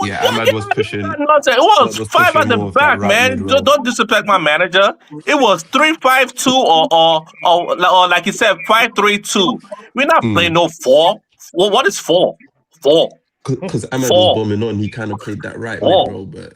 Yeah, Ahmad was pushing. Nonsense. It Ahmad was was five pushing at the more of that back, right mid man. role. Don't disrespect my manager. It was 3-5-2 or like you said 5-3-2. We're not playing no four. Well, what is four? Four. Because Ahmad was Four. bombing on, he kind of played that right mid Four. role, but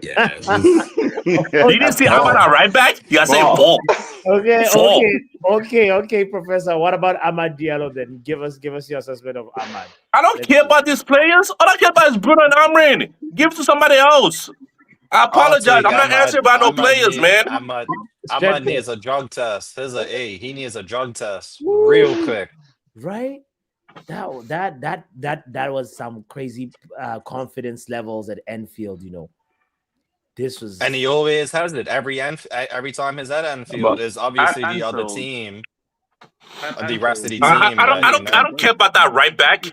yeah, it was You didn't see Ahmad at right back? You gotta say four. Okay, Four. okay, Professor. What about Ahmad Diallo then? Give us your assessment of Ahmad. I don't care about these players. All I care about is Bruno and Amrin. Give to somebody else. I I'll apologize. take I'm not answering about no players, man. Ahmad Straight needs a drug test. Here's an A. He needs a drug test real quick. right? That was some crazy confidence levels at Enfield. This was, And he always has it. Every time he's at Anfield is obviously the other Anfield. team, At the rest of the Anfield, team. I don't care about that right back.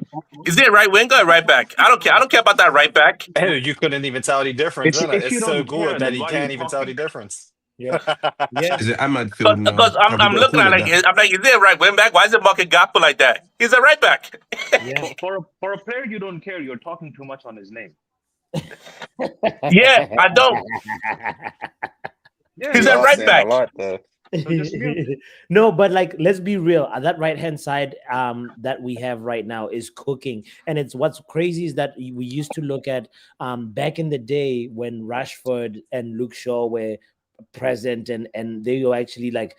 Is it right winger or right back? I don't care. I don't care about that right back. Hey, you couldn't even tell the difference, innit? if you It's so don't care, good that then he why are you can't even tell the talking? difference. yeah, yeah. is it Ahmad field now? Because Have we I'm got to looking call at it it. that? I'm like, is it a right wing back? Why is it marking Gakpo like that? He's a right back. Yeah. For a player you don't care, you're talking too much on his name. Yeah, I don't. Yeah, He's you a are right saying back. a lot there. So just mute. No, but like, let's be real. That right hand side that we have right now is cooking, and it's what's crazy is that we used to look at back in the day when Rashford and Luke Shaw were present, and they were actually like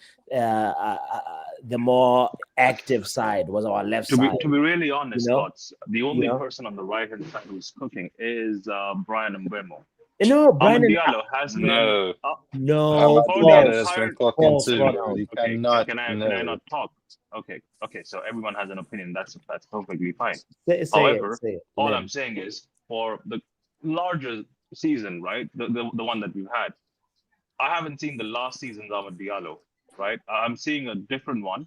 the more active side was our left To side. be really honest, You know? Tots, the only You know? person on the right hand side who's cooking is Brian Mbeumo. No, Brian Ahmad and Diallo has been No. no, for the Diallo false, has been entire. cooking false, too, false. bro. You Okay, cannot. can I No. not talk? Okay, so everyone has an opinion. That's perfectly fine. Say However, it. all Yeah. I'm saying is for the larger season, right? The one that we've had, I haven't seen the last season's Ahmad Diallo, right? I'm seeing a different one,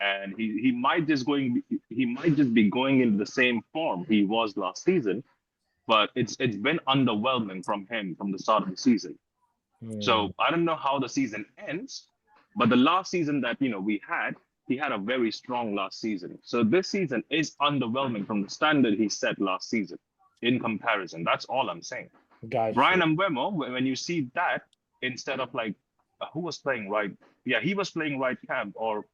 and he might just be going into the same form he was last season, but it's been underwhelming from him from the start of the season. So I don't know how the season ends, but the last season that we had, he had a very strong last season. So this season is underwhelming from the standard he set last season in comparison. That's all I'm saying. Gotcha. Brian Mbeumo, when you see that instead of like who was playing right? Yeah, he was playing right camp, or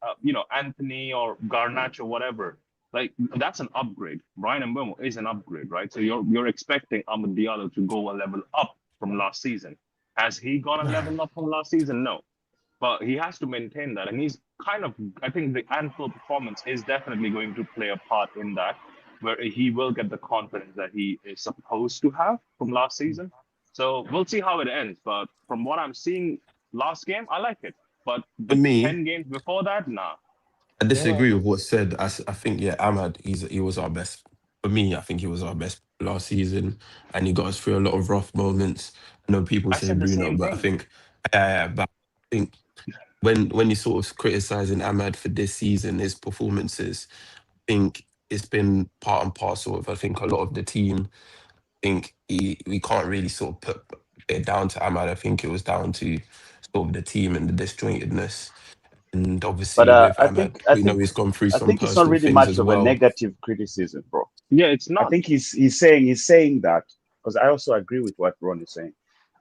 Anthony or Garnacho, whatever. Like that's an upgrade. Brian Mbeumo is an upgrade, right? So you're expecting Amad Diallo to go a level up from last season. Has he gone a level up from last season? No, but he has to maintain that, and he's kind of. I think the Anfield performance is definitely going to play a part in that, where he will get the confidence that he is supposed to have from last season. So we'll see how it ends. But from what I'm seeing last game, I like it. But For the me, 10 games before that, nah. I disagree with what's said. I think yeah, Ahmad, he was our best. For me, I think he was our best last season, and he got us through a lot of rough moments. I know people I say said the Bruno, same but I thing. think, but I think when you're sort of criticizing Ahmad for this season, his performances, I think it's been part and parcel of, I think, a lot of the team. I think we can't really sort of put it down to Ahmad. I think it was down to sort of the team and the disjointedness. And But obviously with I Ahmad, think I we know think he's gone through I some think it's not personal really things much as of a well. negative criticism, bro. Yeah, it's I not. think he's saying that because I also agree with what Ron is saying.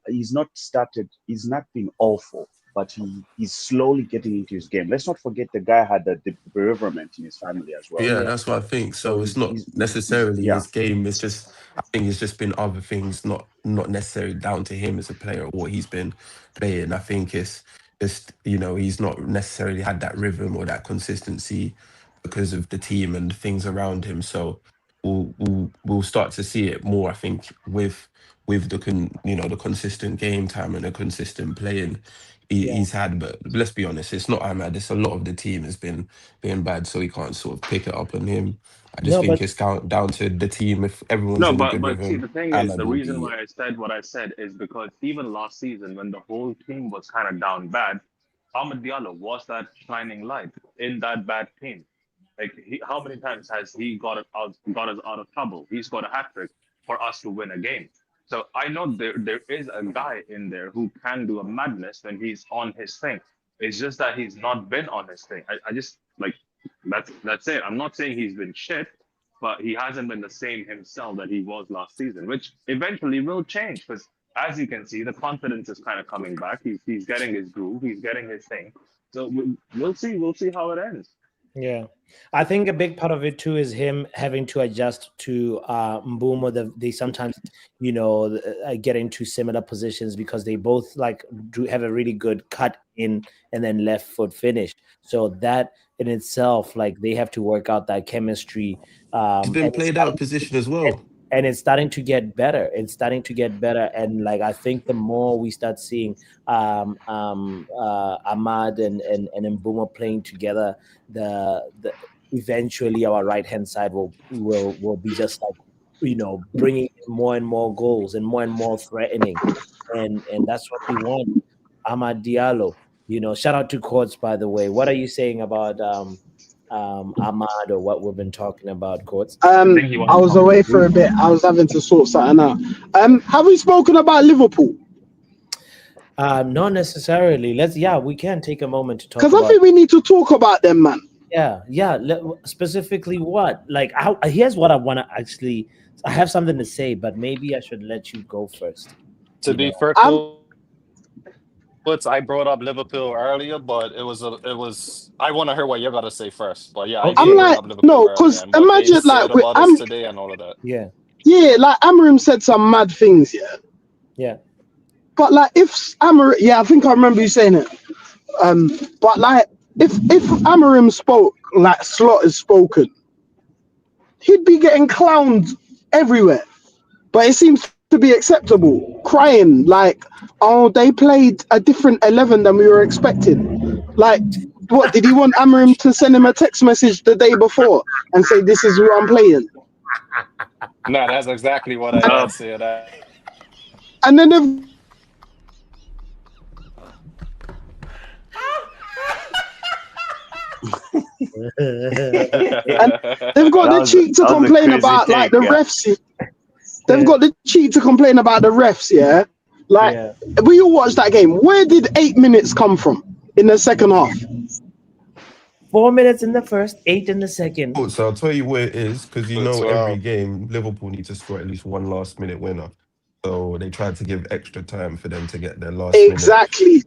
He's not been awful, but he's slowly getting into his game. Let's not forget the guy had the bereavement in his family as well. Yeah, that's what I think. So So it's not he's necessarily yeah. his game. It's just I think it's just been other things, not necessarily down to him as a player or what he's been playing. I think it's just he's not necessarily had that rhythm or that consistency because of the team and the things around him. So we'll start to see it more. I think with the consistent game time and the consistent playing he's had. But let's be honest, it's not Ahmad. It's a lot of the team has been being bad, so he can't sort of pick it up on him. I just No, think but it's down to the team. If everyone's No, in a good but see, rhythm, the thing is, Ahmad the will reason be. why I said what I said is because even last season, when the whole team was kind of down bad, Ahmed Diallo was that shining light in that bad team. Like, how many times has he got us out of trouble? He's got a hat trick for us to win a game. So I know there is a guy in there who can do a madness when he's on his thing. It's just that he's not been on his thing. I just like that's it. I'm not saying he's been shit, but he hasn't been the same himself that he was last season, which eventually will change because, as you can see, the confidence is kind of coming back. He's getting his groove, he's getting his thing. So we'll see. We'll see how it ends. yeah, I think a big part of it too is him having to adjust to Mbeumo. They sometimes, get into similar positions because they both like do have a really good cut in and then left foot finish. So that in itself, like they have to work out that chemistry. He's And been played out of position as well. and it's starting to get better. It's starting to get better, and like I think the more we start seeing Ahmad and Mbeumo playing together, the eventually our right hand side will be just like bringing in more and more goals and more threatening, and that's what we want. Ahmad Diallo, shout out to Courts, by the way. What are you saying about Ahmad or what we've been talking about, Courts? I was away for a bit. I was having to sort something out. Have we spoken about Liverpool? Not necessarily. We can take a moment to talk Because about. I think we need to talk about them, man. Yeah. Specifically, what? Like, here's what I want to actually. I have something to say, but maybe I should let you go first. To be fair, I brought up Liverpool earlier, but it was. I want to hear what you're gonna say first. But yeah, I Okay. did bring up Liverpool No, earlier, because and what they imagine said about us today and all of that. Yeah. Yeah, like Amarim said some mad things, yeah. Yeah. But like if Amarim, yeah, I think I remember you saying it. But like if Amarim spoke like Slot has spoken, he'd be getting clowned everywhere. But it seems to be acceptable. Crying like, oh, they played a different 11 than we were expecting. Like, what did he want Amarim to send him a text message the day before and say this is who I'm playing? No, that's exactly what I had said. And then they've they've got the cheek to complain about like the refs. They've got the cheek to complain about the refs, yeah. Like we all watched that game. Where did 8 minutes come from in the second half? 4 minutes in the first, 8 in the second. Oh, so I'll tell you where it is because That's every wild. game Liverpool need to score at least one last minute winner. So they tried to give extra time for them to get their last minute. Exactly.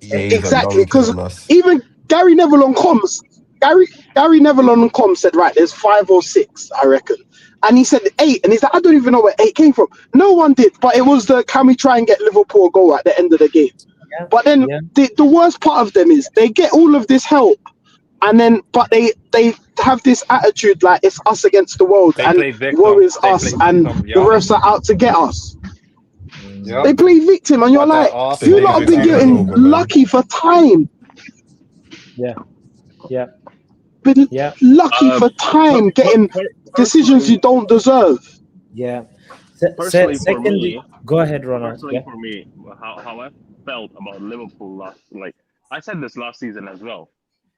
Exactly, because even Gary Neville on comms, Gary Neville on comms said, right, there's 5 or 6, I reckon. And he said 8, and he's like, I don't even know where 8 came from. No one did, but it was can we try and get Liverpool a goal at the end of the game? Yeah. But then the worst part of them is they get all of this help, and then but they have this attitude like it's us against the world, They and play victim. worries They us, play and victim, the refs are out to get us. Yep. They play victim, and you're But like, also, you lot have been getting lucky for time. Yeah. Been lucky for time, getting decisions you don't deserve. Yeah. Personally, for me, Go ahead, Ronald. Personally, for me, how I felt about Liverpool last, like I said this last season as well.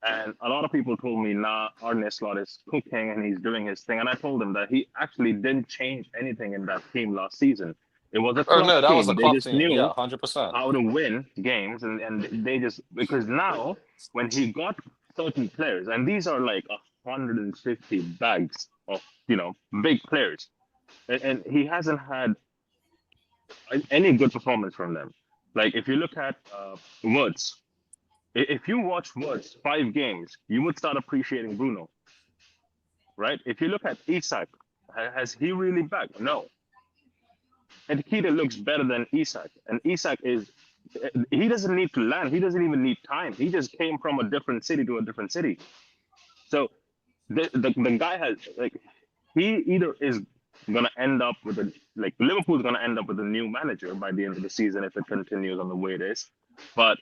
And a lot of people told me, nah, Arne Slot is cooking and he's doing his thing. And I told them that he actually didn't change anything in that team last season. It was a Oh Klopp no, that was a team. They club just team. knew Yeah, 100%. how to win games. And they just, because now when he got certain players, and these are like 150 bags of, big players, and he hasn't had any good performance from them. Like if you look at Woods, if you watch Woods 5 games, you would start appreciating Bruno, right? If you look at Isak, has he really back? No. And Keita looks better than Isak, and Isak he doesn't need to land. He doesn't even need time. He just came from a different city to a different city. So the guy has like he either is gonna end up with Liverpool's gonna end up with a new manager by the end of the season if it continues on the way it is. But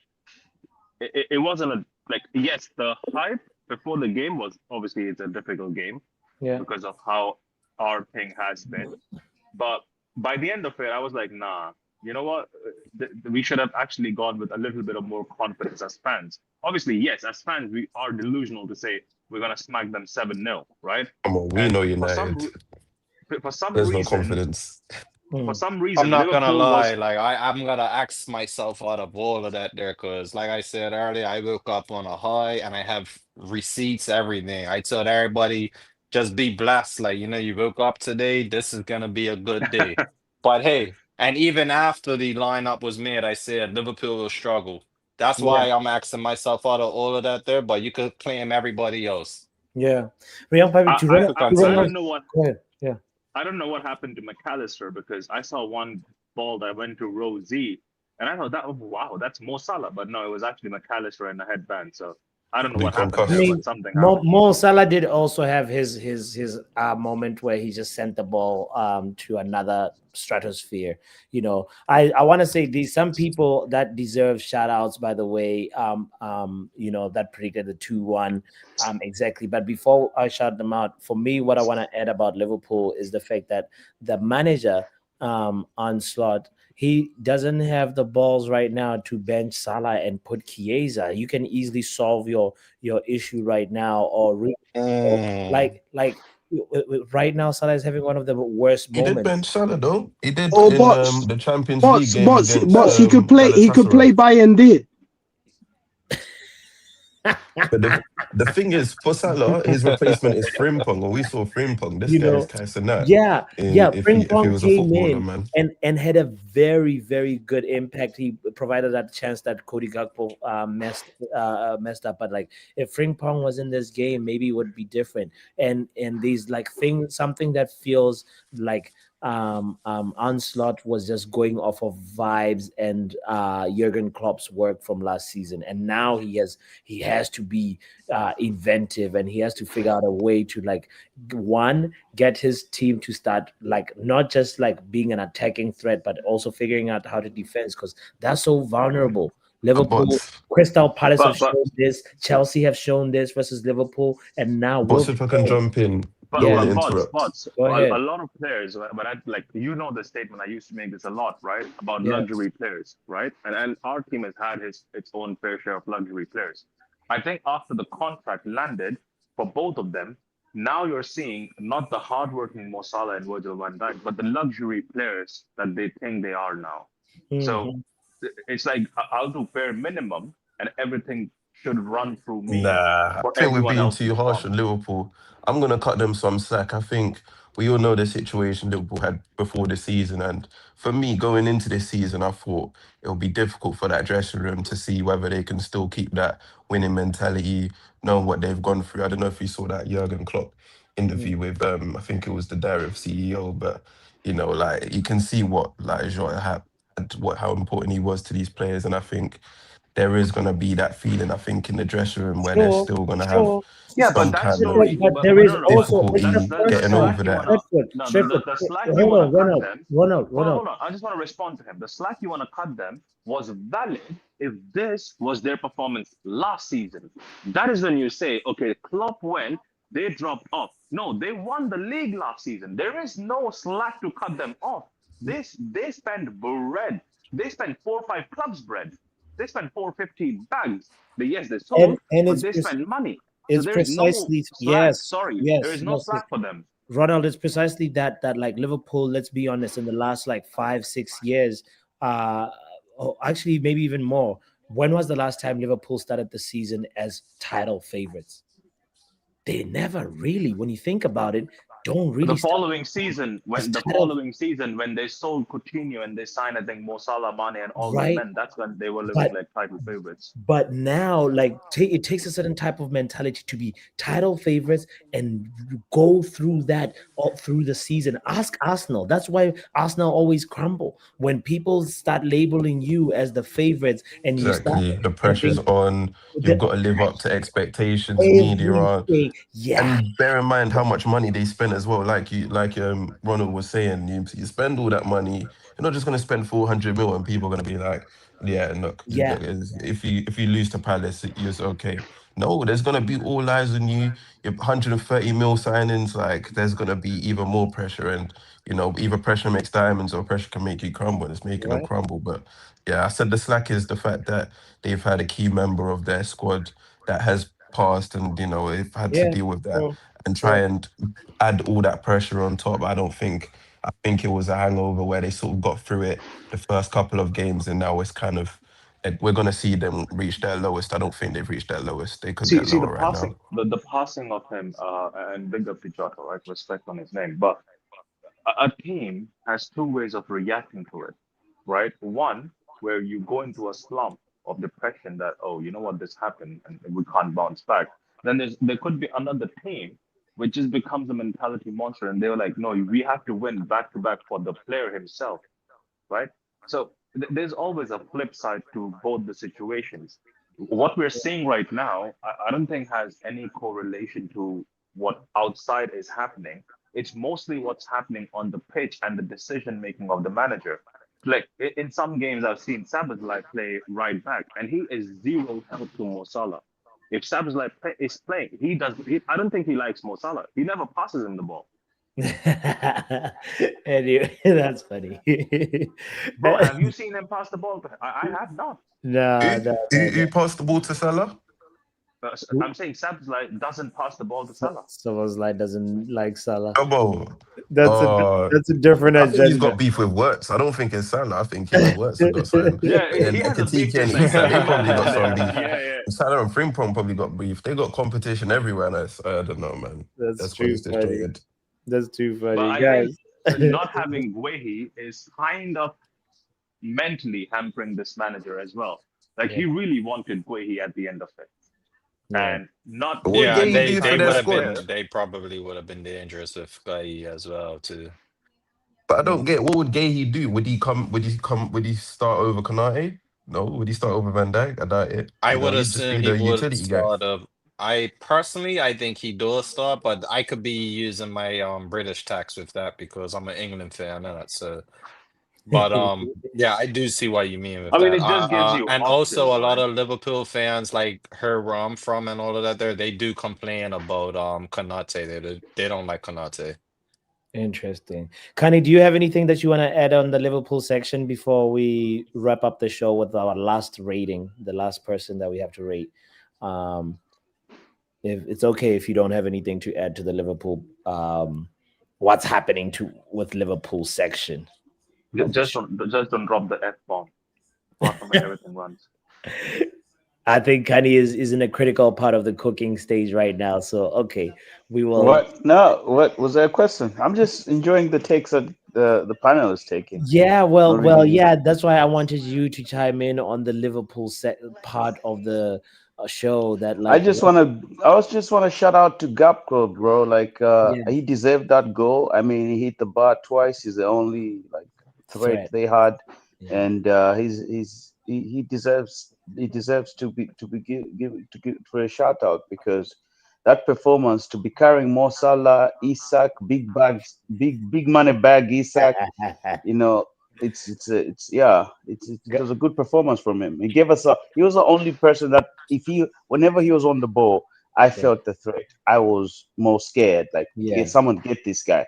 it wasn't yes, the hype before the game was obviously it's a difficult game because of how our thing has been. But by the end of it, I was like, nah, you know what? We should have actually gone with a little bit of more confidence as fans. Obviously, yes, as fans, we are delusional to say we're gonna smack them 7-0, right? Come on, we And know for United. some There's no reason, confidence. I'm not gonna Liverpool lie, was like I'm gonna ask myself out of all of that there, cause like I said earlier, I woke up on a high and I have receipts, everything. I told everybody just be blessed, like you woke up today, this is gonna be a good day. But hey, and even after the lineup was made, I said Liverpool will struggle. That's Yeah. why I'm asking myself out of all of that there, but you could claim everybody else. Yeah. Real Papi, I, You I could I I continue. don't know what Go ahead. Yeah. I don't know what happened to McAllister because I saw one ball that went to row Z, and I thought that wow, that's Mo Salah, but no, it was actually McAllister in the headband. So I don't know Be what happened I there, concussed. but mean, something Mo, happened. Mo Salah did also have his moment where he just sent the ball to another stratosphere. I want to say these some people that deserve shout outs, by the way, that predicted the 2-1 exactly. But before I shout them out, for me, what I want to add about Liverpool is the fact that the manager Onslaught, he doesn't have the balls right now to bench Salah and put Chiesa. You can easily solve your issue right now, Mm. right now Salah is having one of the worst He did moments. bench Salah though. He did Oh, in bots, the Champions League bots, game bots, against bots. He could play. He could Galatasaray. play Bayern D. But the thing is, for Salah, his replacement is Frimpong, and we saw Frimpong. This you guy is know Kaiser Nat. yeah, If he Frimpong was a came footballer, in man. and had a very, very good impact. He provided that chance that Cody Gakpo messed up. But like if Frimpong was in this game, maybe it would be different. And these like something that feels like Onslaught was just going off of vibes and Jurgen Klopp's work from last season, and now he has to be inventive, and he has to figure out a way to get his team to start like not just like being an attacking threat, but also figuring out how to defend, because that's so vulnerable. Liverpool, But Crystal Palace have But shown this, Chelsea have shown this versus Liverpool, and now but we'll if I can jump in, don't but want yeah, to but interrupt. go a ahead. lot of players. But I like the statement I used to make this a lot, right? About Yeah. luxury players, right? And our team has had its own fair share of luxury players. I think after the contract landed for both of them, now you're seeing not the hardworking Mo Salah and Virgil van Dijk, but the luxury players that they think they are now. So Mhm. it's like I'll do bare minimum, and everything should run through me Nah, I for think we're everyone being else to too harsh perform. on Liverpool. I'm gonna cut them some slack. I think we all know the situation Liverpool had before the season, and for me, going into this season, I thought it'll be difficult for that dressing room to see whether they can still keep that winning mentality, knowing what they've gone through. I don't know if you saw that Jurgen Klopp interview with I think it was the Diary of CEO, but like you can see what like Jota had, how important he was to these players, and I think there is going to be that feeling, I think, in the dressing room where they're Sure, still going to have sure. Yeah, but some that's kind your of But there but is no, no, but also it's the difficulty the first getting time. slack over you that. wanna Stretford, the slack you hold wanna on, cut them. Ronald. Hold on. I just want to respond to him. The slack you want to cut them was valid if this was their performance last season. That is when you say, okay, Klopp went, they dropped off. No, they won the league last season. There is no slack to cut them off. They spent bread. They spent 4 or 5 clubs bread. They spent 450 bags. Yes, they sold, and but they spent money. So it's there is no precisely slack. yes, Sorry, there yes, is no yes. slack for them. Ronald, it's precisely that like Liverpool, let's be honest, in the last like 5-6 years, actually maybe even more. When was the last time Liverpool started the season as title favorites? They never really, when you think about it, don't The really start following season, as when title, they sold Coutinho and they signed, I think, Mo Salah, Mane, and all those right? men, that's when they were looking But like title favorites. But now, like, it takes a certain type of mentality to be title favorites and go through that all through the season. Ask Arsenal. That's why Arsenal always crumble when people start labeling you as the favorites, and you start Exactly. The and pressure's think on. You've the got to live up to expectations. Media on. everything. Yeah, And bear in mind how much money they spend as well. Like Ronald was saying, you spend all that money. You're not just gonna spend 400 mil and people are gonna be like, yeah, look, yeah, if you lose to Palace, it's okay. No, there's gonna be all eyes on you. Your 130 mil signings, like there's gonna be even more pressure, and either pressure makes diamonds or pressure can make you crumble. And it's making them right. crumble. But yeah, I said the slack is the fact that they've had a key member of their squad that has passed, and they've had to Yeah, deal with that true, and try true. and add all that pressure on top. I think it was a hangover where they sort of got through it the first couple of games, and now it's kind of we're gonna see them reach their lowest. I don't think they've reached their lowest. They could get See the lower right passing, now. the passing of him, and big up to Jota, right? Respect on his name, but a team has two ways of reacting to it, right? One, where you go into a slump of depression that, oh, you know what, this happened and we can't bounce back. Then there could be another team which just becomes a mentality monster, and they're like, no, we have to win back to back for the player himself, right? So there's always a flip side to both the situations. What we're seeing right now, I don't think has any correlation to what outside is happening. It's mostly what's happening on the pitch and the decision making of the manager. Like in some games, I've seen Sabazlai play right back, and he is zero help to Mo Salah. If Sabazlai is playing, I don't think he likes Mo Salah. He never passes him the ball. Anyway, that's funny. Bro, have you seen him pass the ball? I have not. No, no, no, Who passed the ball to Salah? I'm saying Sabazlai doesn't pass the ball to Salah. Someone's like doesn't like Salah. Come on. That's a different I think he's agenda. got beef with Wirtz. I don't think it's Salah. I think him and Wirtz have got something. Yeah, And then he has a beef Ekatike with and like Isak, they every probably got manager some there. beef. Yeah. Salah and Frimpong probably got beef. They got competition everywhere. And I don't know, man. That's That's too it's funny. disjointed. That's too But funny, I guys. think not having Guehi is kind of mentally hampering this manager as well. Like Yeah. he really wanted Guehi at the end of it. Yeah. And not What Yeah, did giving he him they do for they time their would to have squad? prepare. been they probably would have been dangerous with Guy as well too. But I don't get what would Gahey do? Would he come? Would he start over Kanate? No. Would he start over Van Dijk? I doubt it. I would He'd just assume be he the would utility guy. start up. I think he does start, but I could be using my British tax with that because I'm an England fan, and that's but yeah, I do see what you mean with I mean, that. it just gives you And also options, a lot right? of Liverpool fans, like where I'm from and all of that, they do complain about Konate. They don't like Konate. Interesting. Connie, do you have anything that you want to add on the Liverpool section before we wrap up the show with our last rating, the last person that we have to rate? If it's okay if you don't have anything to add to the Liverpool, what's happening with Liverpool section. Just don't drop the F bomb. Apart from it, everything runs. I think Connie is in a critical part of the cooking stage right now. So okay, we will. What? No. What was that question? I'm just enjoying the takes that the panel is taking. Yeah, Not really. yeah. That's why I wanted you to chime in on the Liverpool part of the show. That I like, just want to. I was just want to shout out to Gapco, bro. Like, yeah, he deserved that goal. I mean, he hit the bar twice. He's the only like threat they had, Yeah. and he deserves to give for a shout out, because that performance, to be carrying Mo Salah, Isak, big money bag Isak, it was a good performance from him. He was the only person that whenever he was on the ball, I felt the threat. I was more scared. Like, someone get this guy.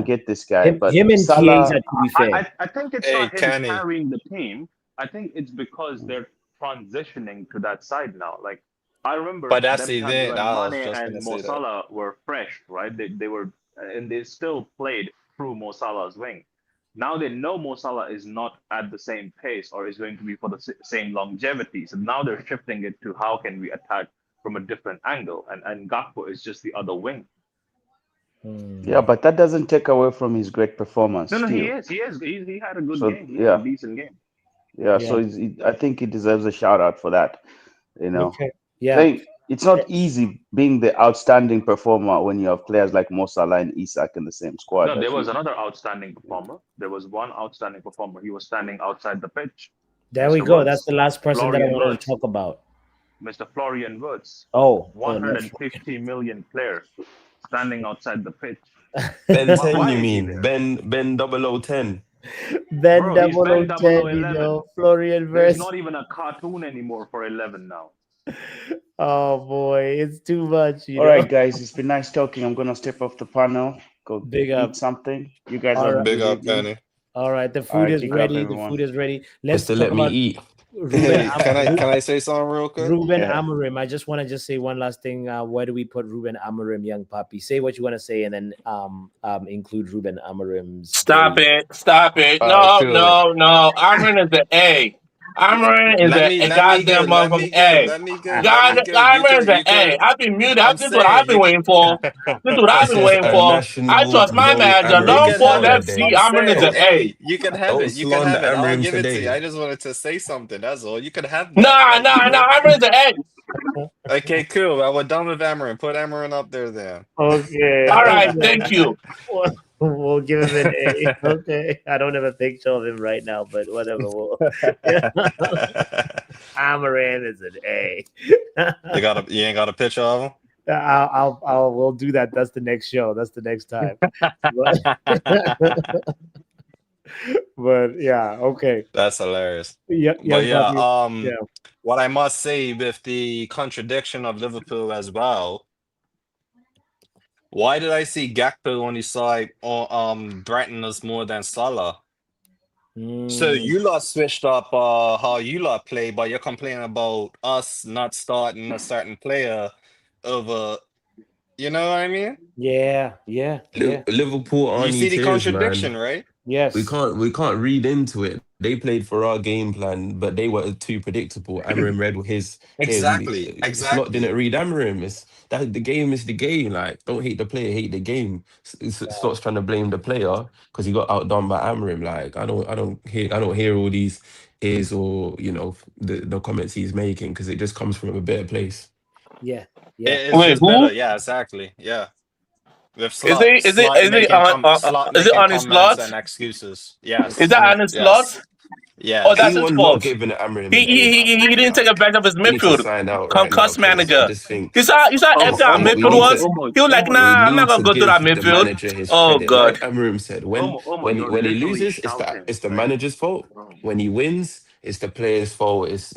Get this guy. But him and Salah, Chiesa, to be fair. I think it's Hey, not him Kenny. carrying the team. I think it's because transitioning to that side now. Like I But remember that's them the times thing. when I was Mane just and gonna Mo say that. Salah were fresh, right? They were, and they still played through Mo Salah's wing. Now they know Mo Salah is not at the same pace or is going to be for the same longevity. So now they're shifting it to how can we attack from a different angle, and Gakpo is just the other wing. Yeah, but that doesn't take away from his great performance No, still. he had a good So game. He had a yeah, decent game. yeah. Yeah. So I think he deserves a shout out for that. You know, Okay. Yeah. playing. It's not easy being the outstanding performer when you have players like Mo Salah and Isak in the same squad No, there as was you. another outstanding performer. There was one outstanding performer. He was standing outside the pitch. There we Mr. go. That's Woods, the last person that I Florian wanted to Woods, talk about. Mr. Florian Woods, Oh, no. 150 million player, standing outside the pitch. Ben 10, Why you is he mean? there? Ben 0010. Ben Bro, he's Ben 0010, 0011. Florian There's verse. not even a cartoon anymore for 11 now. Oh boy, it's too much, All right, guys. It's been nice talking. I'm gonna step off the panel, go Big eat up. something. You guys All have a right. Big good up, evening. Penny. All right. The All food right, is big up, ready. The everyone. food is ready. Just Let's to talk let me about eat. Ruben Hey, can I say something real quick? Ruben Yeah. Amorim. I just want to say one last thing. Where do we put Ruben Amorim, young puppy? Say what you want to say, and then include Ruben Amorim's. Stop it. Stop it. All right, No, cool. no, no. Amrin is an A. Amrin is a Let me goddamn give. Let me motherfucking give. A. Let me give. Let God, me give. Amrin is an A. I've been muted. I'm This is what I've saying been you. waiting for. This is what I've It been says waiting a for. I national trust my vote manager. You Amarim Long can Paul have Salah it. FC. I'm Day. Amrin is saying, an Don't A. hey, you can have don't it. You can slander have it. I'll Amarim give it to you. today. I just wanted to say something. That's all. You can have that. Nah, Like, nah, nah. Amrin is an A. okay, cool. Well, we're done with Amarin. Put Amarin up there then. Okay. All right. Okay. Thank you. We'll give him an A. Okay. I don't have a picture of him right now, but whatever. Amaran is an A. You ain't got a picture of him? We'll do that. That's the next show. That's the next time. But yeah, okay. That's hilarious. Yeah, But young yeah, puppy. Yeah. what I must say with the contradiction of Liverpool as well, why did I see Gakpo on his side or threaten us more than Salah? So you lot switched up how you lot play, but you're complaining about us not starting a certain player over, you know what I mean? Yeah, yeah, yeah. Liverpool You aren't see the tears, man. contradiction, right? Yes. We can't read into it. They played for our game plan, but they were too predictable. Amarim read his Exactly, Slot exactly. didn't read Amarim. It's that the game is the game. Like, don't hate the player, hate the game. Slot's trying to blame the player because he got outdone by Amarim. Like, I don't hear all these ears or the comments he's making because it just comes from a better place. Yeah, yeah. It's Wait, just better. who? Yeah, exactly. Yeah. With Is it? Is it? Is it on? Slot Is it making on his comments slot? and excuses. Is Yes. that on his slot? Yes. Oh, Yes. that's his Anyone not fault. giving Amarim an A, He man, didn't take advantage of his they need to midfield. sign out right now Concussed because I manager. just think You saw empty our we midfield need to was? He was like, we nah, I'm not need gonna to go through that give the midfield. manager his Oh credit. Like god. Amarim said, Omo, you're when he literally loses, shouting. it's the Like, manager's fault. When he wins, it's the player's fault. It's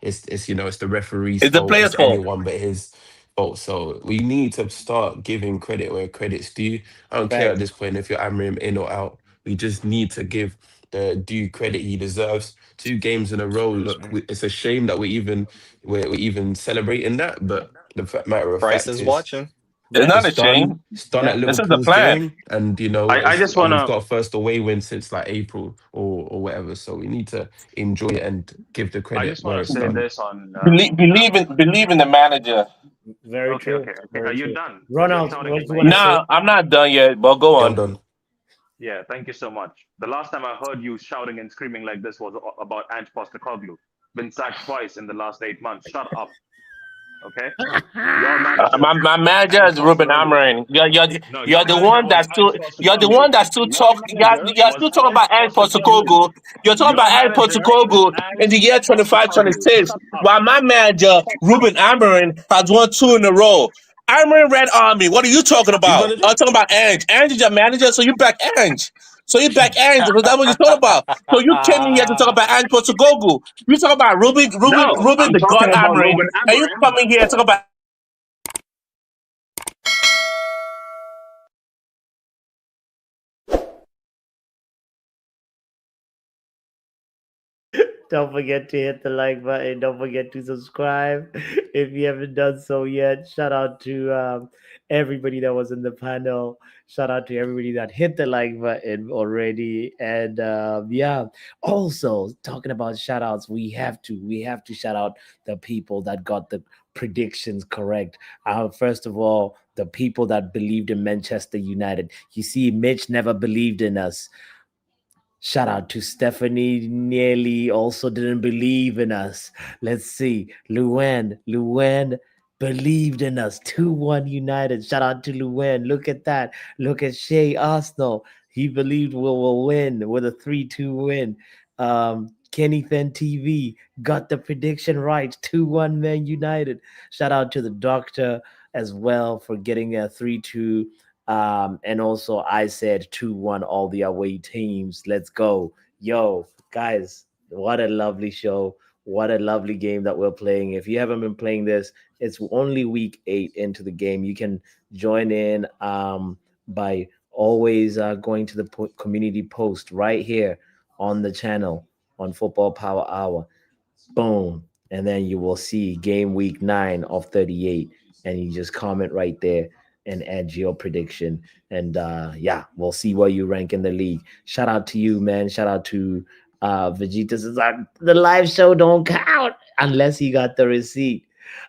it's the referee's It's the fault. player's It's fault. anyone but his fault. So we need to start giving credit where credit's due. I don't care Right. at this point if you're Amarim in or out. We just need to give the due credit he deserves. 2 games in a row. Excuse Look, me. it's a shame that we're even celebrating that, but the matter of Price fact is is watching. It's Yeah. not it's a done. shame. It's done at Yeah. This is the Liverpool's plan. doing, and I just and we've wanna got first away win since like April or whatever. So we need to enjoy it and give the I credit just where wanna it's say done. this on. Believe in the manager. Very Okay, true. okay, okay. Are Very you true. done? Because you're Ronald, shouting what do in you my want to ear. say? Nah, I'm not done yet, but go Yeah, I'm on. done. Yeah, thank you so much. The last time I heard you shouting and screaming like this was about Ange Postecoglou. Been sacked twice in the last 8 months. Shut up. Okay? Your manager, My manager as is discussed Ruben earlier. Amorim. No, You're your the manager one was that's still Ange you're the one Postecoglou. that's still Your talk manager you're was still talking Ange about Ange Postecoglou. Postecoglou. You're talking Your about Ange manager is Postecoglou in the Ange year 25, Postecoglou. 26. Shut up. While my manager, Ruben Amorim, has won 2 in a row. Amorim Red Army. What are you talking Who's about? manager? I'm talking about Ange. Ange is your manager, so you back Ange. So you back Ange. That's what you're talking about. So you came in here to talk about Ange Postecoglou. You talk about No, Ruben I'm the God talking about Amorim, Ruben and you Amorim. come in here and talk about Don't forget to hit the like button. Don't forget to subscribe if you haven't done so yet. Shout out to everybody that was in the panel. Shout out to everybody that hit the like button already. And yeah, also talking about shout outs, we have to shout out the people that got the predictions correct. First of all, the people that believed in Manchester United. You see, Mitch never believed in us. Shout out to Stephanie Nearly also didn't believe in us. Let's see. Luan believed in us. 2-1 United. Shout out to Luan. Look at that. Look at Shea Arsenal. He believed we'll win with a 3-2 win. Kenny Fen TV got the prediction right. 2-1 Man United. Shout out to the doctor as well for getting a 3-2. And also I said 2-1 all the away teams. Let's go. Yo, guys, what a lovely show. What a lovely game that we're playing. If you haven't been playing this, it's only week 8 into the game. You can join in by always going to the community post right here on the channel on Football Power Hour. Boom. And then you will see game week 9 of 38. And you just comment right there and add your prediction. And yeah, we'll see where you rank in the league. Shout out to you, man. Shout out to Vegeta says the live show don't count unless he got the receipt.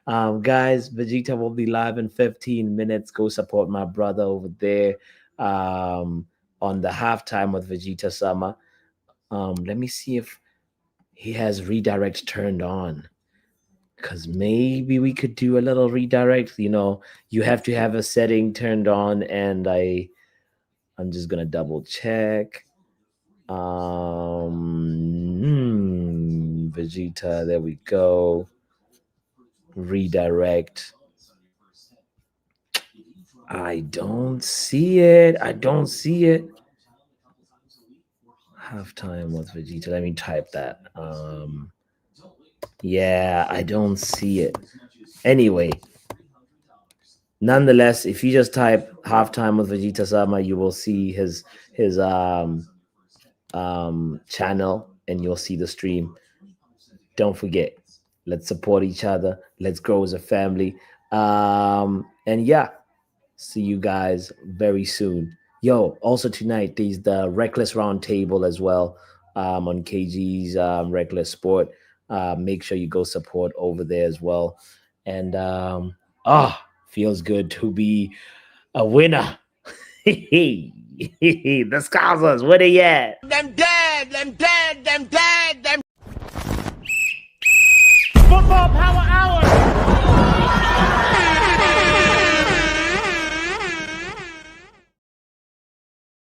Guys, Vegeta will be live in 15 minutes. Go support my brother over there on the halftime with Vegeta Sama. Let me see if he has redirect turned on, because maybe we could do a little redirect. You have to have a setting turned on, and I'm just gonna double check. Vegeta, there we go. Redirect. I don't see it. Halftime with Vegeta. Let me type that. Yeah, I don't see it. Anyway, nonetheless, if you just type halftime with Vegeta Sama, you will see his channel and you'll see the stream. Don't forget, let's support each other. Let's grow as a family. And yeah, see you guys very soon. Yo, also tonight there's the Reckless Roundtable as well on KG's Reckless Sport. Make sure you go support over there as well. And feels good to be a winner. The Scousers, where they at? Them dead, them dead, them dead.